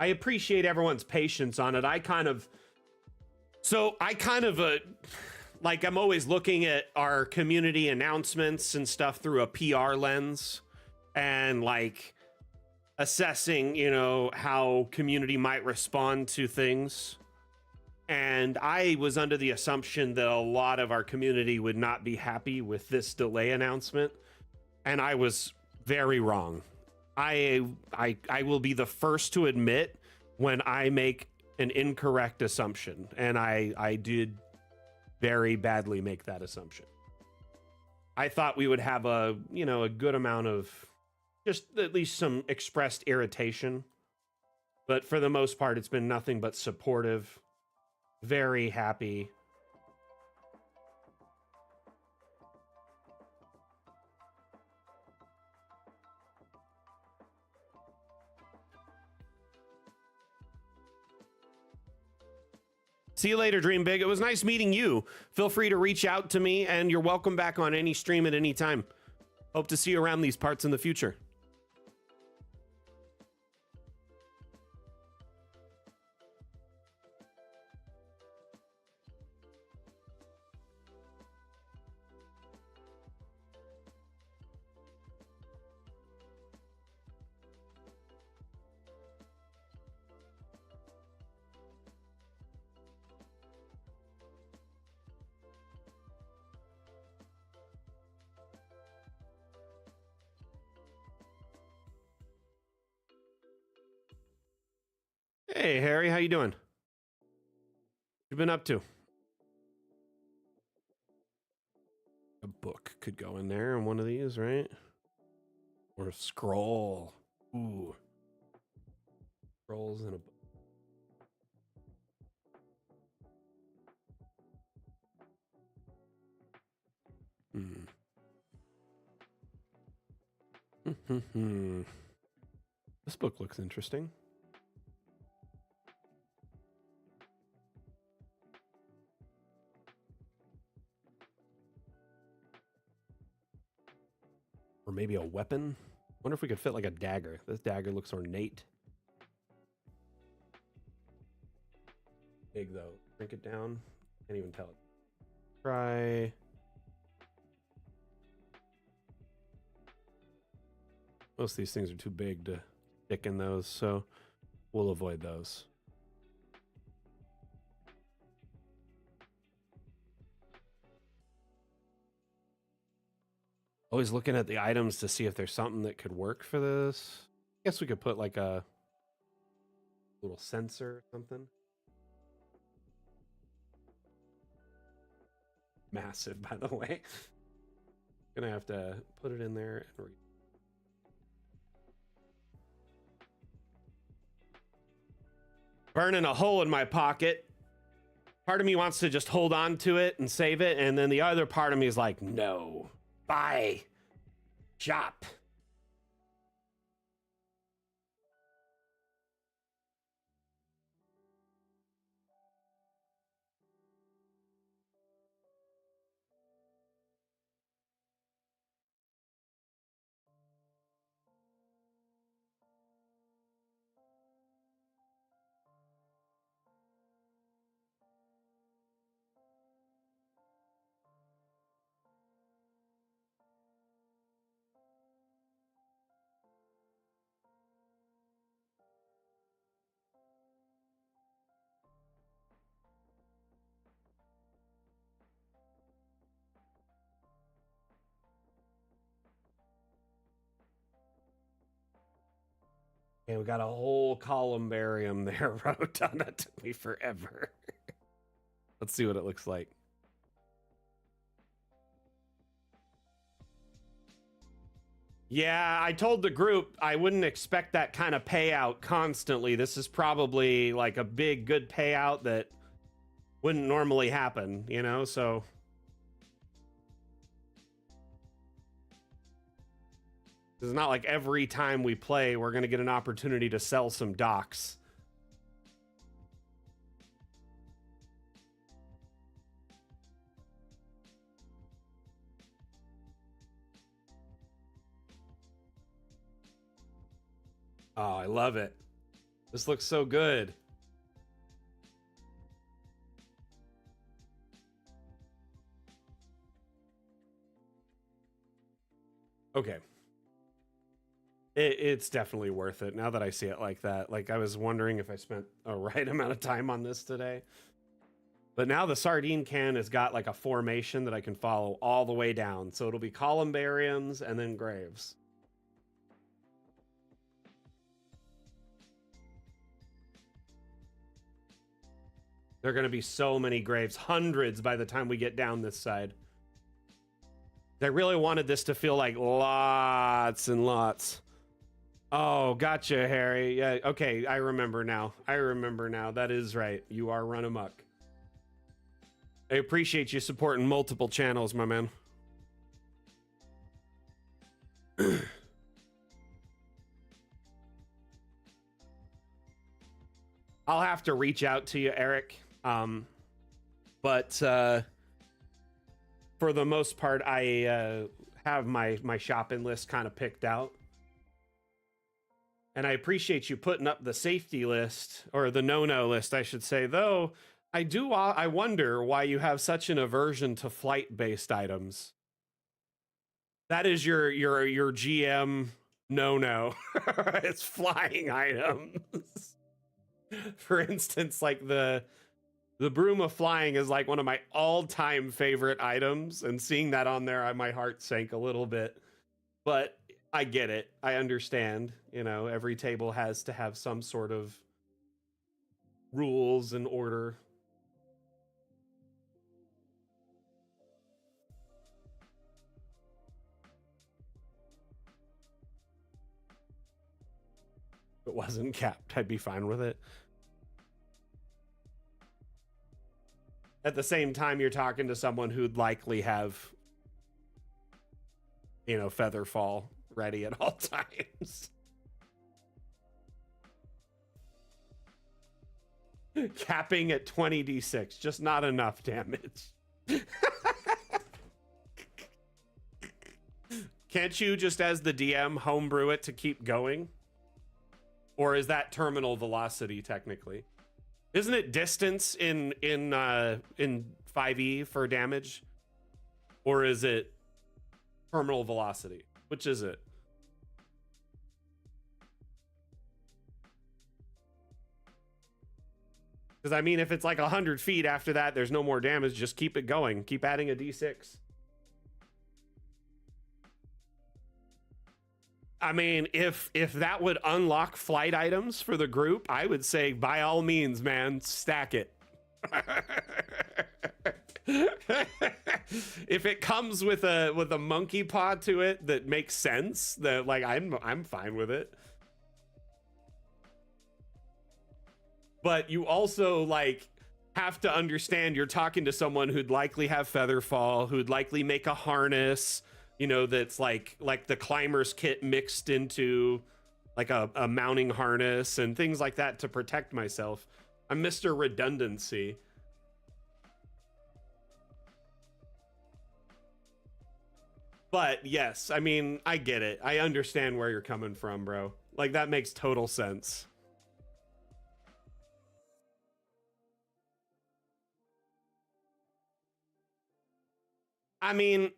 I appreciate everyone's patience on it. I kind of, like, I'm always looking at our community announcements and stuff through a PR lens and like assessing, you know, how community might respond to things. And I was under the assumption that a lot of our community would not be happy with this delay announcement. And I was very wrong. I will be the first to admit when I make an incorrect assumption, and I did very badly make that assumption. I thought we would have a good amount of just at least some expressed irritation, but for the most part, it's been nothing but supportive, very happy. See you later, Dream Big. It was nice meeting you. Feel free to reach out to me, and you're welcome back on any stream at any time. Hope to see you around these parts in the future. Hey, Harry, how you doing? What you been up to? A book could go in there on one of these, right? Or a scroll. Ooh. Scrolls in a book. This book looks interesting. Or maybe a weapon. Wonder if we could fit like a dagger. This dagger looks ornate. Big though. Shrink it down. Can't even tell it. Try. Most of these things are too big to stick in those, so we'll avoid those. Always looking at the items to see if there's something that could work for this. I guess we could put like a little sensor or something. massive, by the way. Gonna have to put it in there and read. Burning a hole in my pocket. Part of me wants to just hold on to it and save it, and then the other part of me is like, no, buy, shop. Okay, we got a whole columbarium there wrote on. That took me forever. Let's see what it looks like. Yeah, I told the group I wouldn't expect that kind of payout constantly. This is probably like a big, good payout that wouldn't normally happen, you know? So it's not like every time we play, we're going to get an opportunity to sell some docks. Oh, I love it. This looks so good. Okay. It's definitely worth it now that I see it like that. Like, I was wondering if I spent a right amount of time on this today. But now the sardine can has got like a formation that I can follow all the way down. So it'll be columbariums and then graves. There are going to be so many graves, hundreds by the time we get down this side. I really wanted this to feel like lots and lots. Oh, gotcha, Harry. Yeah, okay, I remember now. That is right. You are run amok. I appreciate you supporting multiple channels, my man. I'll have to reach out to you, Eric. But for the most part, I have my shopping list kind of picked out. And I appreciate you putting up the safety list, or the no-no list, I should say. Though I wonder why you have such an aversion to flight-based items. That is your GM no-no. It's flying items. For instance, like the broom of flying is like one of my all-time favorite items, and seeing that on there, my heart sank a little bit. But I get it. I understand. You know, every table has to have some sort of rules and order. If it wasn't capped, I'd be fine with it. At the same time, you're talking to someone who'd likely have, you know, feather fall ready at all times. Capping at 20d6, just not enough damage. Can't you just, as the DM, homebrew it to keep going? Or is that terminal velocity technically? Isn't it distance in 5e for damage? Or is it terminal velocity? Which is it? Because I mean, if it's like 100 feet after that, there's no more damage. Just keep it going. Keep adding a d6. I mean, if that would unlock flight items for the group, I would say by all means, man, stack it. If it comes with a monkey paw to it that makes sense, that like I'm fine with it. But you also like have to understand you're talking to someone who'd likely have feather fall, who'd likely make a harness, you know, that's like the climber's kit mixed into like a mounting harness and things like that to protect myself. I'm Mr. Redundancy. But yes, I mean, I get it. I understand where you're coming from, bro. Like, that makes total sense. I mean,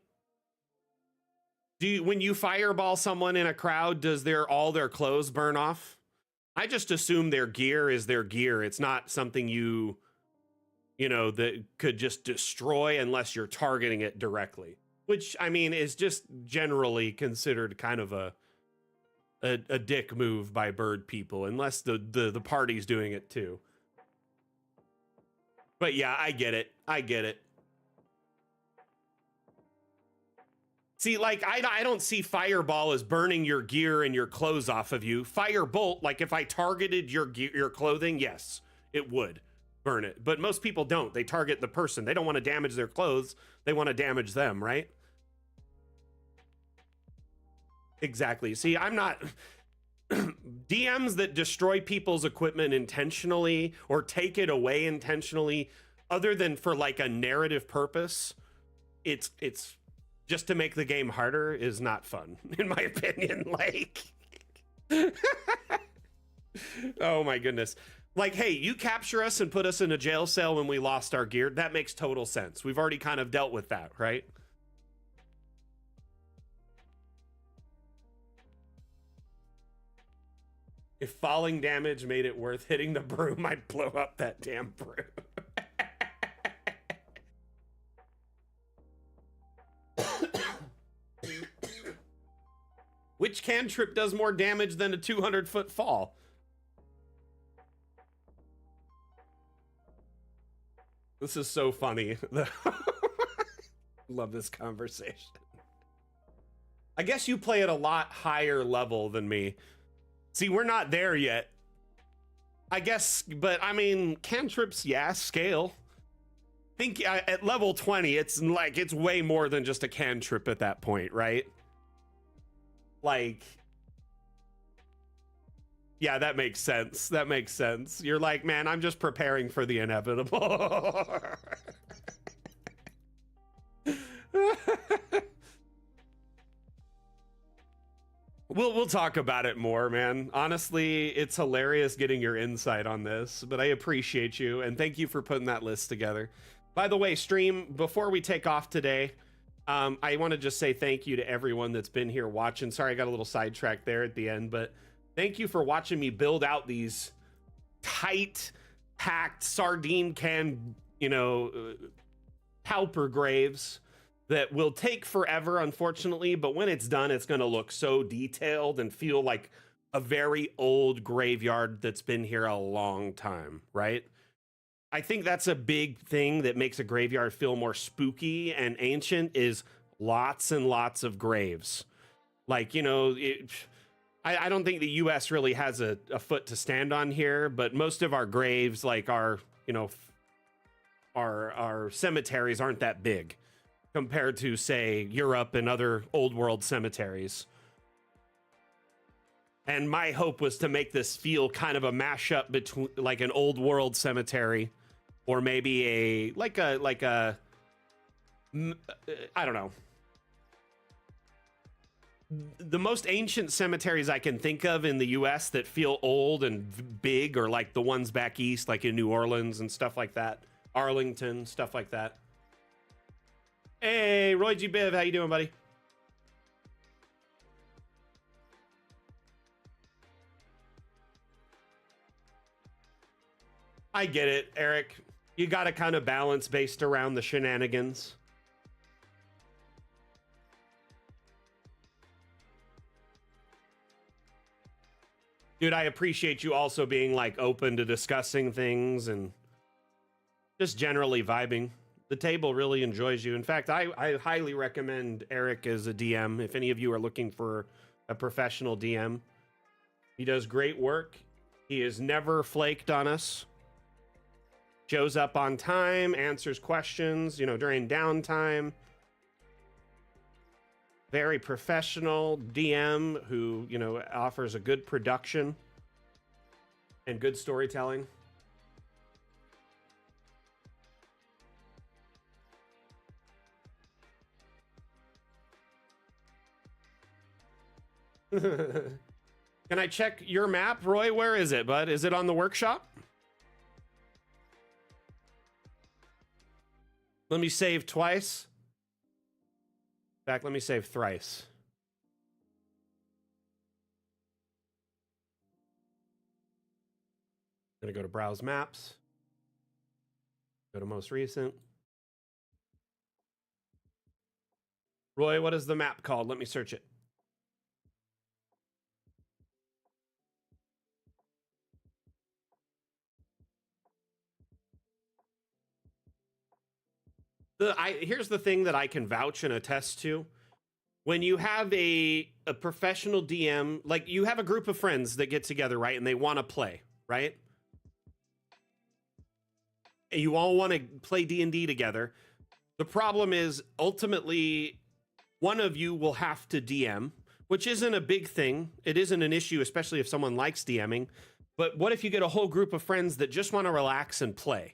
when you fireball someone in a crowd, does all their clothes burn off? I just assume their gear is their gear. It's not something you know, that could just destroy unless you're targeting it directly. Which, I mean, is just generally considered kind of a dick move by bird people, unless the party's doing it too. But yeah, I get it. I get it. See, like, I don't see fireball as burning your gear and your clothes off of you. Firebolt, like, if I targeted your clothing, yes, it would burn it. But most people don't. They target the person. They don't want to damage their clothes. They want to damage them, right? Exactly. See, I'm not... DMs that destroy people's equipment intentionally or take it away intentionally, other than for, like, a narrative purpose, it's just to make the game harder, is not fun, in my opinion. Like... Oh, my goodness. Like, hey, you capture us and put us in a jail cell when we lost our gear. That makes total sense. We've already kind of dealt with that, right? If falling damage made it worth hitting the broom, I'd blow up that damn broom. Which cantrip does more damage than a 200-foot fall? This is so funny. Love this conversation. I guess you play at a lot higher level than me. See, we're not there yet. I guess, but I mean, cantrips, yeah, scale. Think at level 20, it's like, it's way more than just a cantrip at that point, right? Like, yeah, that makes sense. That makes sense. You're like, man, I'm just preparing for the inevitable. We'll talk about it more, man. Honestly, it's hilarious getting your insight on this, but I appreciate you, and thank you for putting that list together. By the way, stream, before we take off today, I want to just say thank you to everyone that's been here watching. Sorry, I got a little sidetracked there at the end, but thank you for watching me build out these tight, packed, sardine can, you know, pauper graves that will take forever, unfortunately, but when it's done, it's going to look so detailed and feel like a very old graveyard that's been here a long time, right? I think that's a big thing that makes a graveyard feel more spooky and ancient, is lots and lots of graves. Like, you know, I don't think the US really has a foot to stand on here, but most of our graves, like our, you know, our cemeteries aren't that big compared to, say, Europe and other old world cemeteries. And my hope was to make this feel kind of a mashup between like an old world cemetery or maybe a I don't know. The most ancient cemeteries I can think of in the US that feel old and big are like the ones back east, like in New Orleans and stuff like that. Arlington, stuff like that. Hey, Roy G. Biv, how you doing, buddy? I get it, Eric. You got to kind of balance based around the shenanigans. Dude, I appreciate you also being like open to discussing things and just generally vibing. The table really enjoys you. In fact, I highly recommend Eric as a DM. If any of you are looking for a professional DM, he does great work. He has never flaked on us. Shows up on time, answers questions, during downtime. Very professional DM who, offers a good production and good storytelling. Can I check your map, Roy? Where is it, bud? Is it on the workshop? Let me save twice. In fact, let me save thrice. I'm gonna go to browse maps. Go to most recent. Roy, what is the map called? Let me search it. Here's the thing that I can vouch and attest to. When you have a professional DM, like you have a group of friends that get together, right? And they want to play, right? And you all want to play D&D together. The problem is ultimately one of you will have to DM, which isn't a big thing. It isn't an issue, especially if someone likes DMing. But what if you get a whole group of friends that just want to relax and play?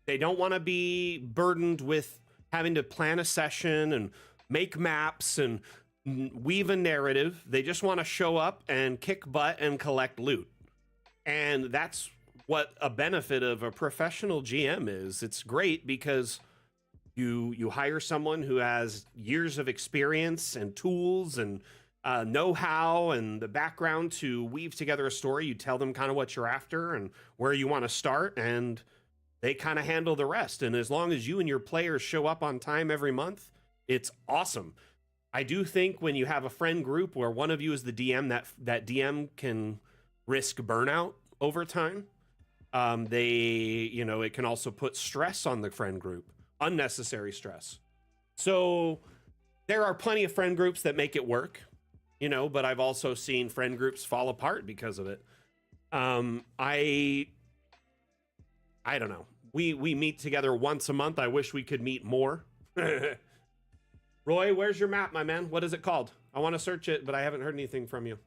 They don't want to be burdened with having to plan a session and make maps and weave a narrative. They just want to show up and kick butt and collect loot. And that's what a benefit of a professional GM is. It's great because you hire someone who has years of experience and tools and know-how and the background to weave together a story. You tell them kind of what you're after and where you want to start, and they kind of handle the rest. And as long as you and your players show up on time every month, it's awesome. I do think when you have a friend group where one of you is the DM, that DM can risk burnout over time. It can also put stress on the friend group, unnecessary stress. So there are plenty of friend groups that make it work, but I've also seen friend groups fall apart because of it. I don't know. We meet together once a month. I wish we could meet more. Roy, where's your map, my man? What is it called? I want to search it, but I haven't heard anything from you.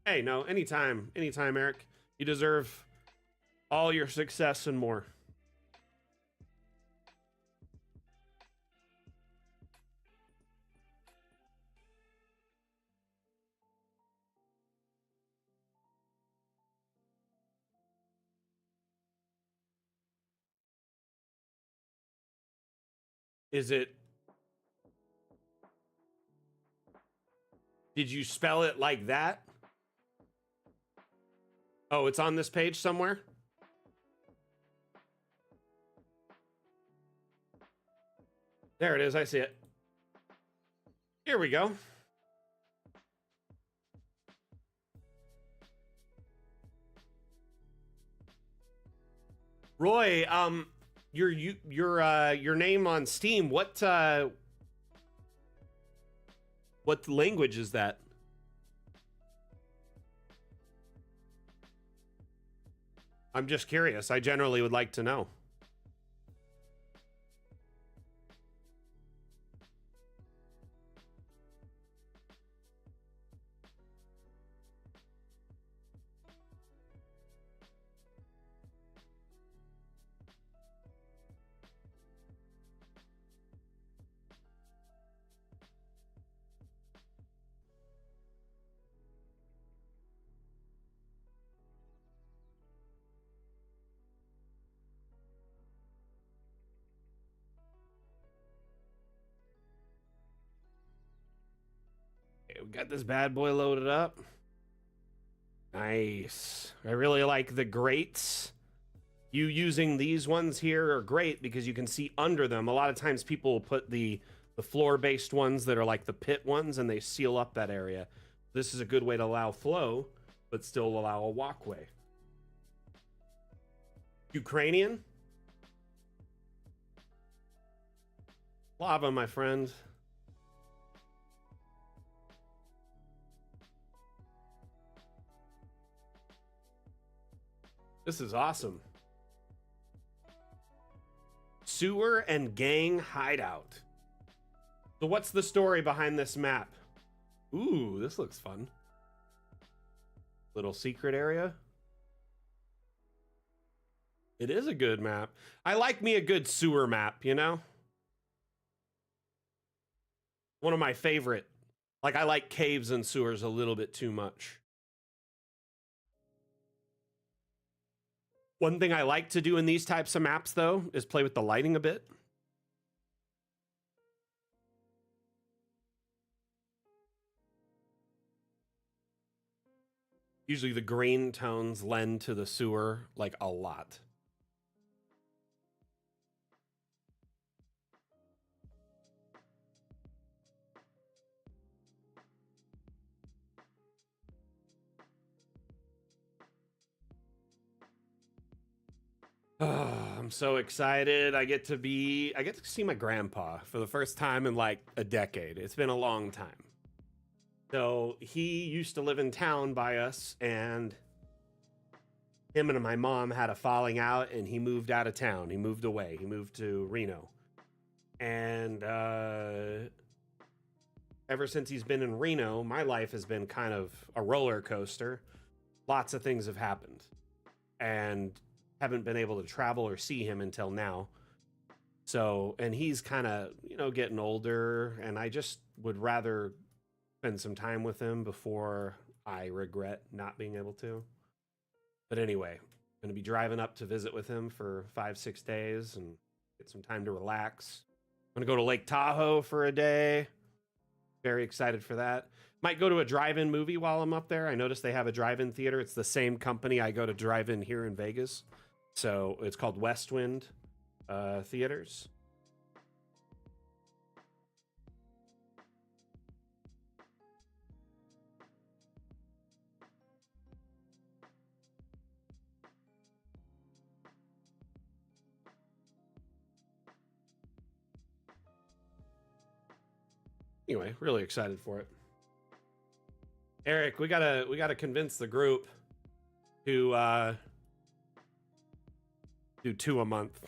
Hey, no, anytime, Eric. You deserve all your success and more. Is it? Did you spell it like that? Oh, it's on this page somewhere? There it is. I see it. Here we go. Roy, your name on Steam, what language is that? I'm just curious. I generally would like to know. We got this bad boy loaded up. Nice. I really like the grates. You using these ones here are great because you can see under them. A lot of times people will put the floor-based ones that are like the pit ones, and they seal up that area. This is a good way to allow flow, but still allow a walkway. Ukrainian? Lava, my friend. This is awesome. Sewer and gang hideout. So what's the story behind this map? Ooh, this looks fun. Little secret area. It is a good map. I like me a good sewer map, you know? One of my favorite. Like, I like caves and sewers a little bit too much. One thing I like to do in these types of maps, though, is play with the lighting a bit. Usually the green tones lend to the sewer, like, a lot. Oh, I'm so excited. I get to see my grandpa for the first time in like a decade. It's been a long time. So he used to live in town by us, and him and my mom had a falling out, and he moved out of town. He moved away. He moved to Reno. And ever since he's been in Reno, my life has been kind of a roller coaster. Lots of things have happened. And haven't been able to travel or see him until now. So, and he's kind of, you know, getting older, and I just would rather spend some time with him before I regret not being able to. But anyway, going to be driving up to visit with him for 5-6 days and get some time to relax. I'm going to go to Lake Tahoe for a day. Very excited for that. Might go to a drive-in movie while I'm up there. I noticed they have a drive-in theater. It's the same company I go to drive-in here in Vegas. So it's called Westwind Theaters. Anyway, really excited for it. Eric, we gotta convince the group to do 2 a month.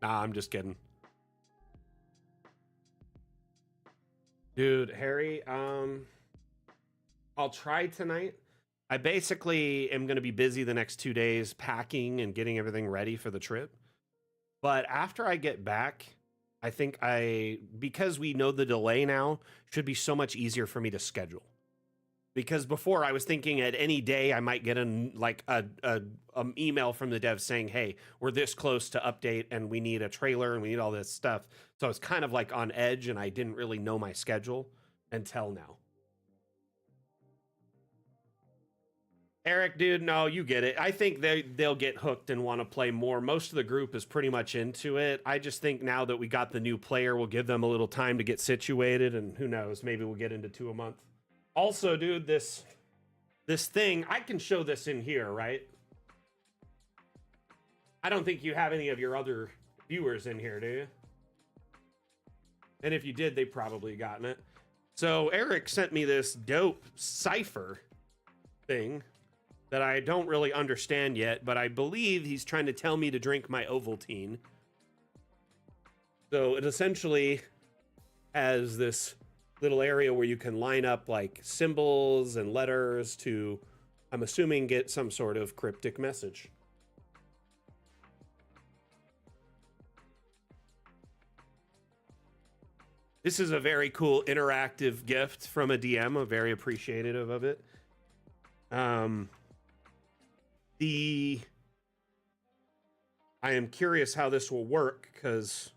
Nah, I'm just kidding. Dude, Harry, I'll try tonight. I basically am going to be busy the next 2 days packing and getting everything ready for the trip. But after I get back, I think because we know the delay now, should be so much easier for me to schedule. Because before I was thinking at any day I might get an email from the dev saying, hey, we're this close to update and we need a trailer and we need all this stuff. So I was kind of like on edge and I didn't really know my schedule until now. Eric, dude, no, you get it. I think they'll get hooked and want to play more. Most of the group is pretty much into it. I just think now that we got the new player, we'll give them a little time to get situated, and who knows, maybe we'll get into 2 a month. Also, dude, this thing, I can show this in here, right? I don't think you have any of your other viewers in here, do you? And if you did, they probably gotten it. So Eric sent me this dope cipher thing that I don't really understand yet, but I believe he's trying to tell me to drink my Ovaltine. So it essentially has this little area where you can line up like symbols and letters to, I'm assuming, get some sort of cryptic message. This is a very cool interactive gift from a DM. I'm very appreciative of it. I am curious how this will work because,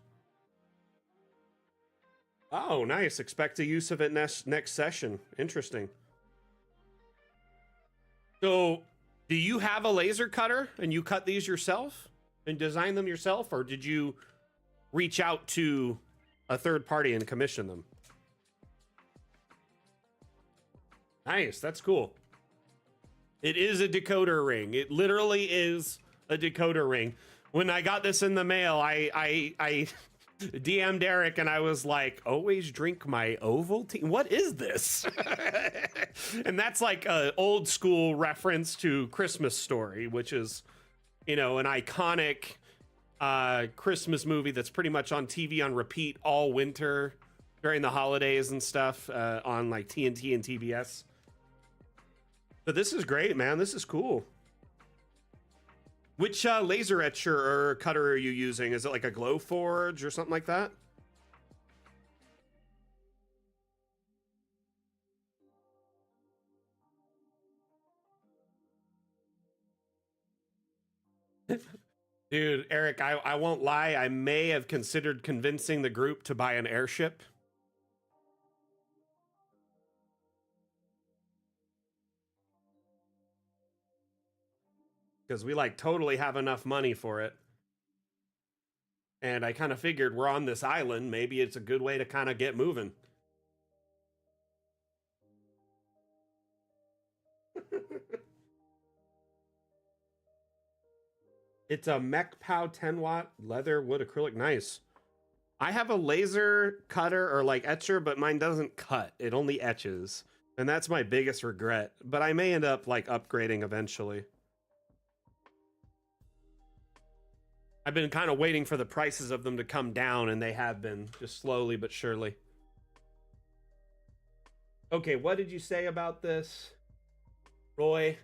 oh, nice. Expect a use of it next session. Interesting. So, do you have a laser cutter and you cut these yourself and design them yourself, or did you reach out to a third party and commission them? Nice. That's cool. It is a decoder ring. It literally is a decoder ring. When I got this in the mail, I DM'd Eric and I was like, always drink my Ovaltine. What is this? And that's like an old school reference to Christmas Story, which is, you know, an iconic Christmas movie that's pretty much on TV on repeat all winter during the holidays and stuff on like TNT and TBS. But this is great, man. This is cool. Which laser etcher or cutter are you using? Is it like a Glowforge or something like that? Dude, Eric, I won't lie. I may have considered convincing the group to buy an airship. Because we like totally have enough money for it. And I kind of figured we're on this island. Maybe it's a good way to kind of get moving. It's a Mecpow 10 watt leather wood acrylic. Nice. I have a laser cutter or like etcher, but mine doesn't cut. It only etches. And that's my biggest regret. But I may end up like upgrading eventually. I've been kind of waiting for the prices of them to come down, and they have been, just slowly but surely. Okay, what did you say about this, Roy?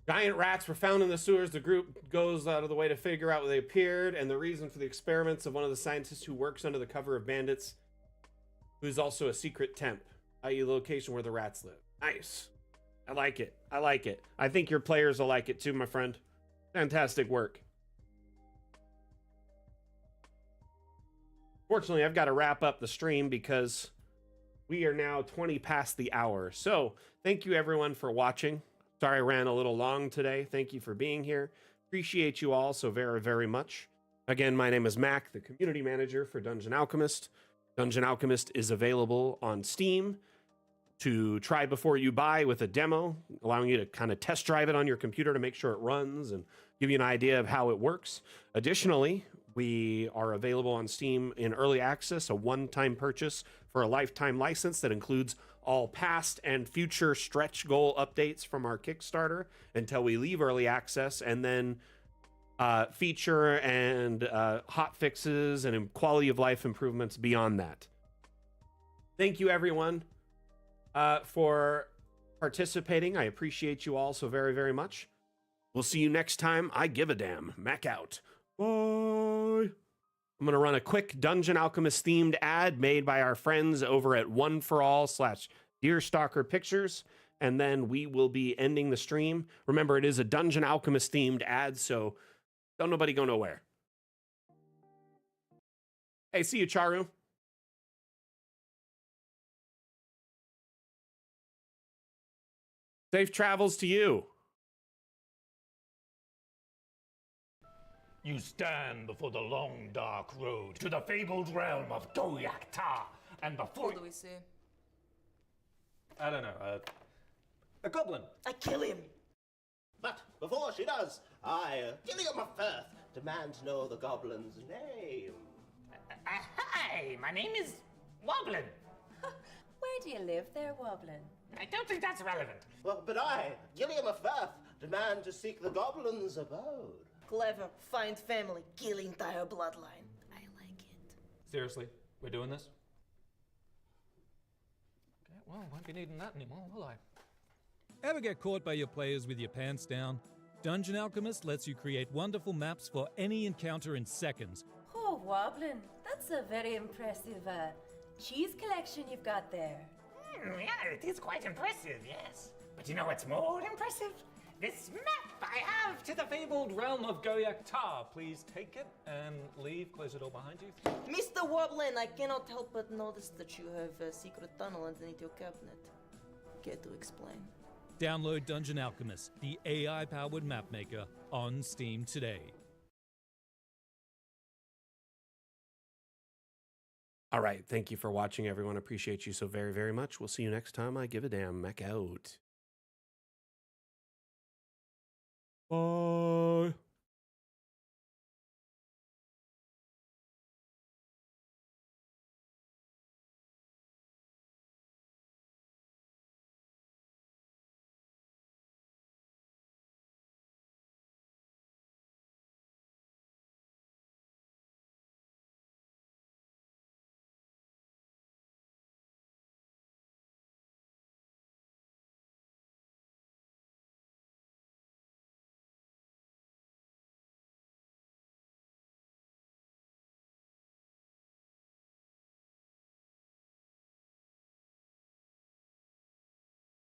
Giant rats were found in the sewers. The group goes out of the way to figure out where they appeared and the reason for the experiments of one of the scientists who works under the cover of bandits, who's also a secret temp, i.e. the location where the rats live. Nice. I like it. I like it. I think your players will like it too, my friend. Fantastic work. Fortunately, I've got to wrap up the stream because we are now 20 past the hour. So thank you everyone for watching. Sorry I ran a little long today. Thank you for being here. Appreciate you all so very, very much. Again, my name is Mac, the community manager for Dungeon Alchemist. Dungeon Alchemist is available on Steam to try before you buy with a demo, allowing you to kind of test drive it on your computer to make sure it runs and give you an idea of how it works. Additionally, we are available on Steam in early access, a one-time purchase for a lifetime license that includes all past and future stretch goal updates from our Kickstarter until we leave early access, and then feature and hot fixes and quality of life improvements beyond that. Thank you, everyone, for participating. I appreciate you all so very, very much. We'll see you next time. I give a damn. Mac out. Bye. I'm going to run a quick Dungeon Alchemist themed ad made by our friends over at One For All / Deerstalker Pictures, and then we will be ending the stream. Remember, it is a Dungeon Alchemist themed ad, so don't nobody go nowhere. Hey, see you, Charu. Safe travels to you. You stand before the long, dark road to the fabled realm of Goyak-Ta, and before— What do we see? I don't know, a goblin. I kill him. But before she does, I, Gilliam of Firth, demand to know the goblin's name. Hi, my name is Woblin. Where do you live there, Woblin? I don't think that's relevant. Well, but I, Gilliam of Firth, demand to seek the goblin's abode. Clever. Find family. Kill entire bloodline. I like it. Seriously, we're doing this? Okay, well, won't be needing that anymore, will I? Ever get caught by your players with your pants down? Dungeon Alchemist lets you create wonderful maps for any encounter in seconds. Oh, Woblin, that's a very impressive cheese collection you've got there. Yeah, it is quite impressive, yes. But you know what's more impressive? This map I have to the Fabled realm of Goyak-Ta. Please take it and leave. Close the door behind you. Mr. Woblin, I cannot help but notice that you have a secret tunnel underneath your cabinet. Care to explain? Download Dungeon Alchemist, the AI-powered mapmaker, on Steam today. All right. Thank you for watching, everyone. Appreciate you so very, very much. We'll see you next time. I give a damn. Mac out. Bye.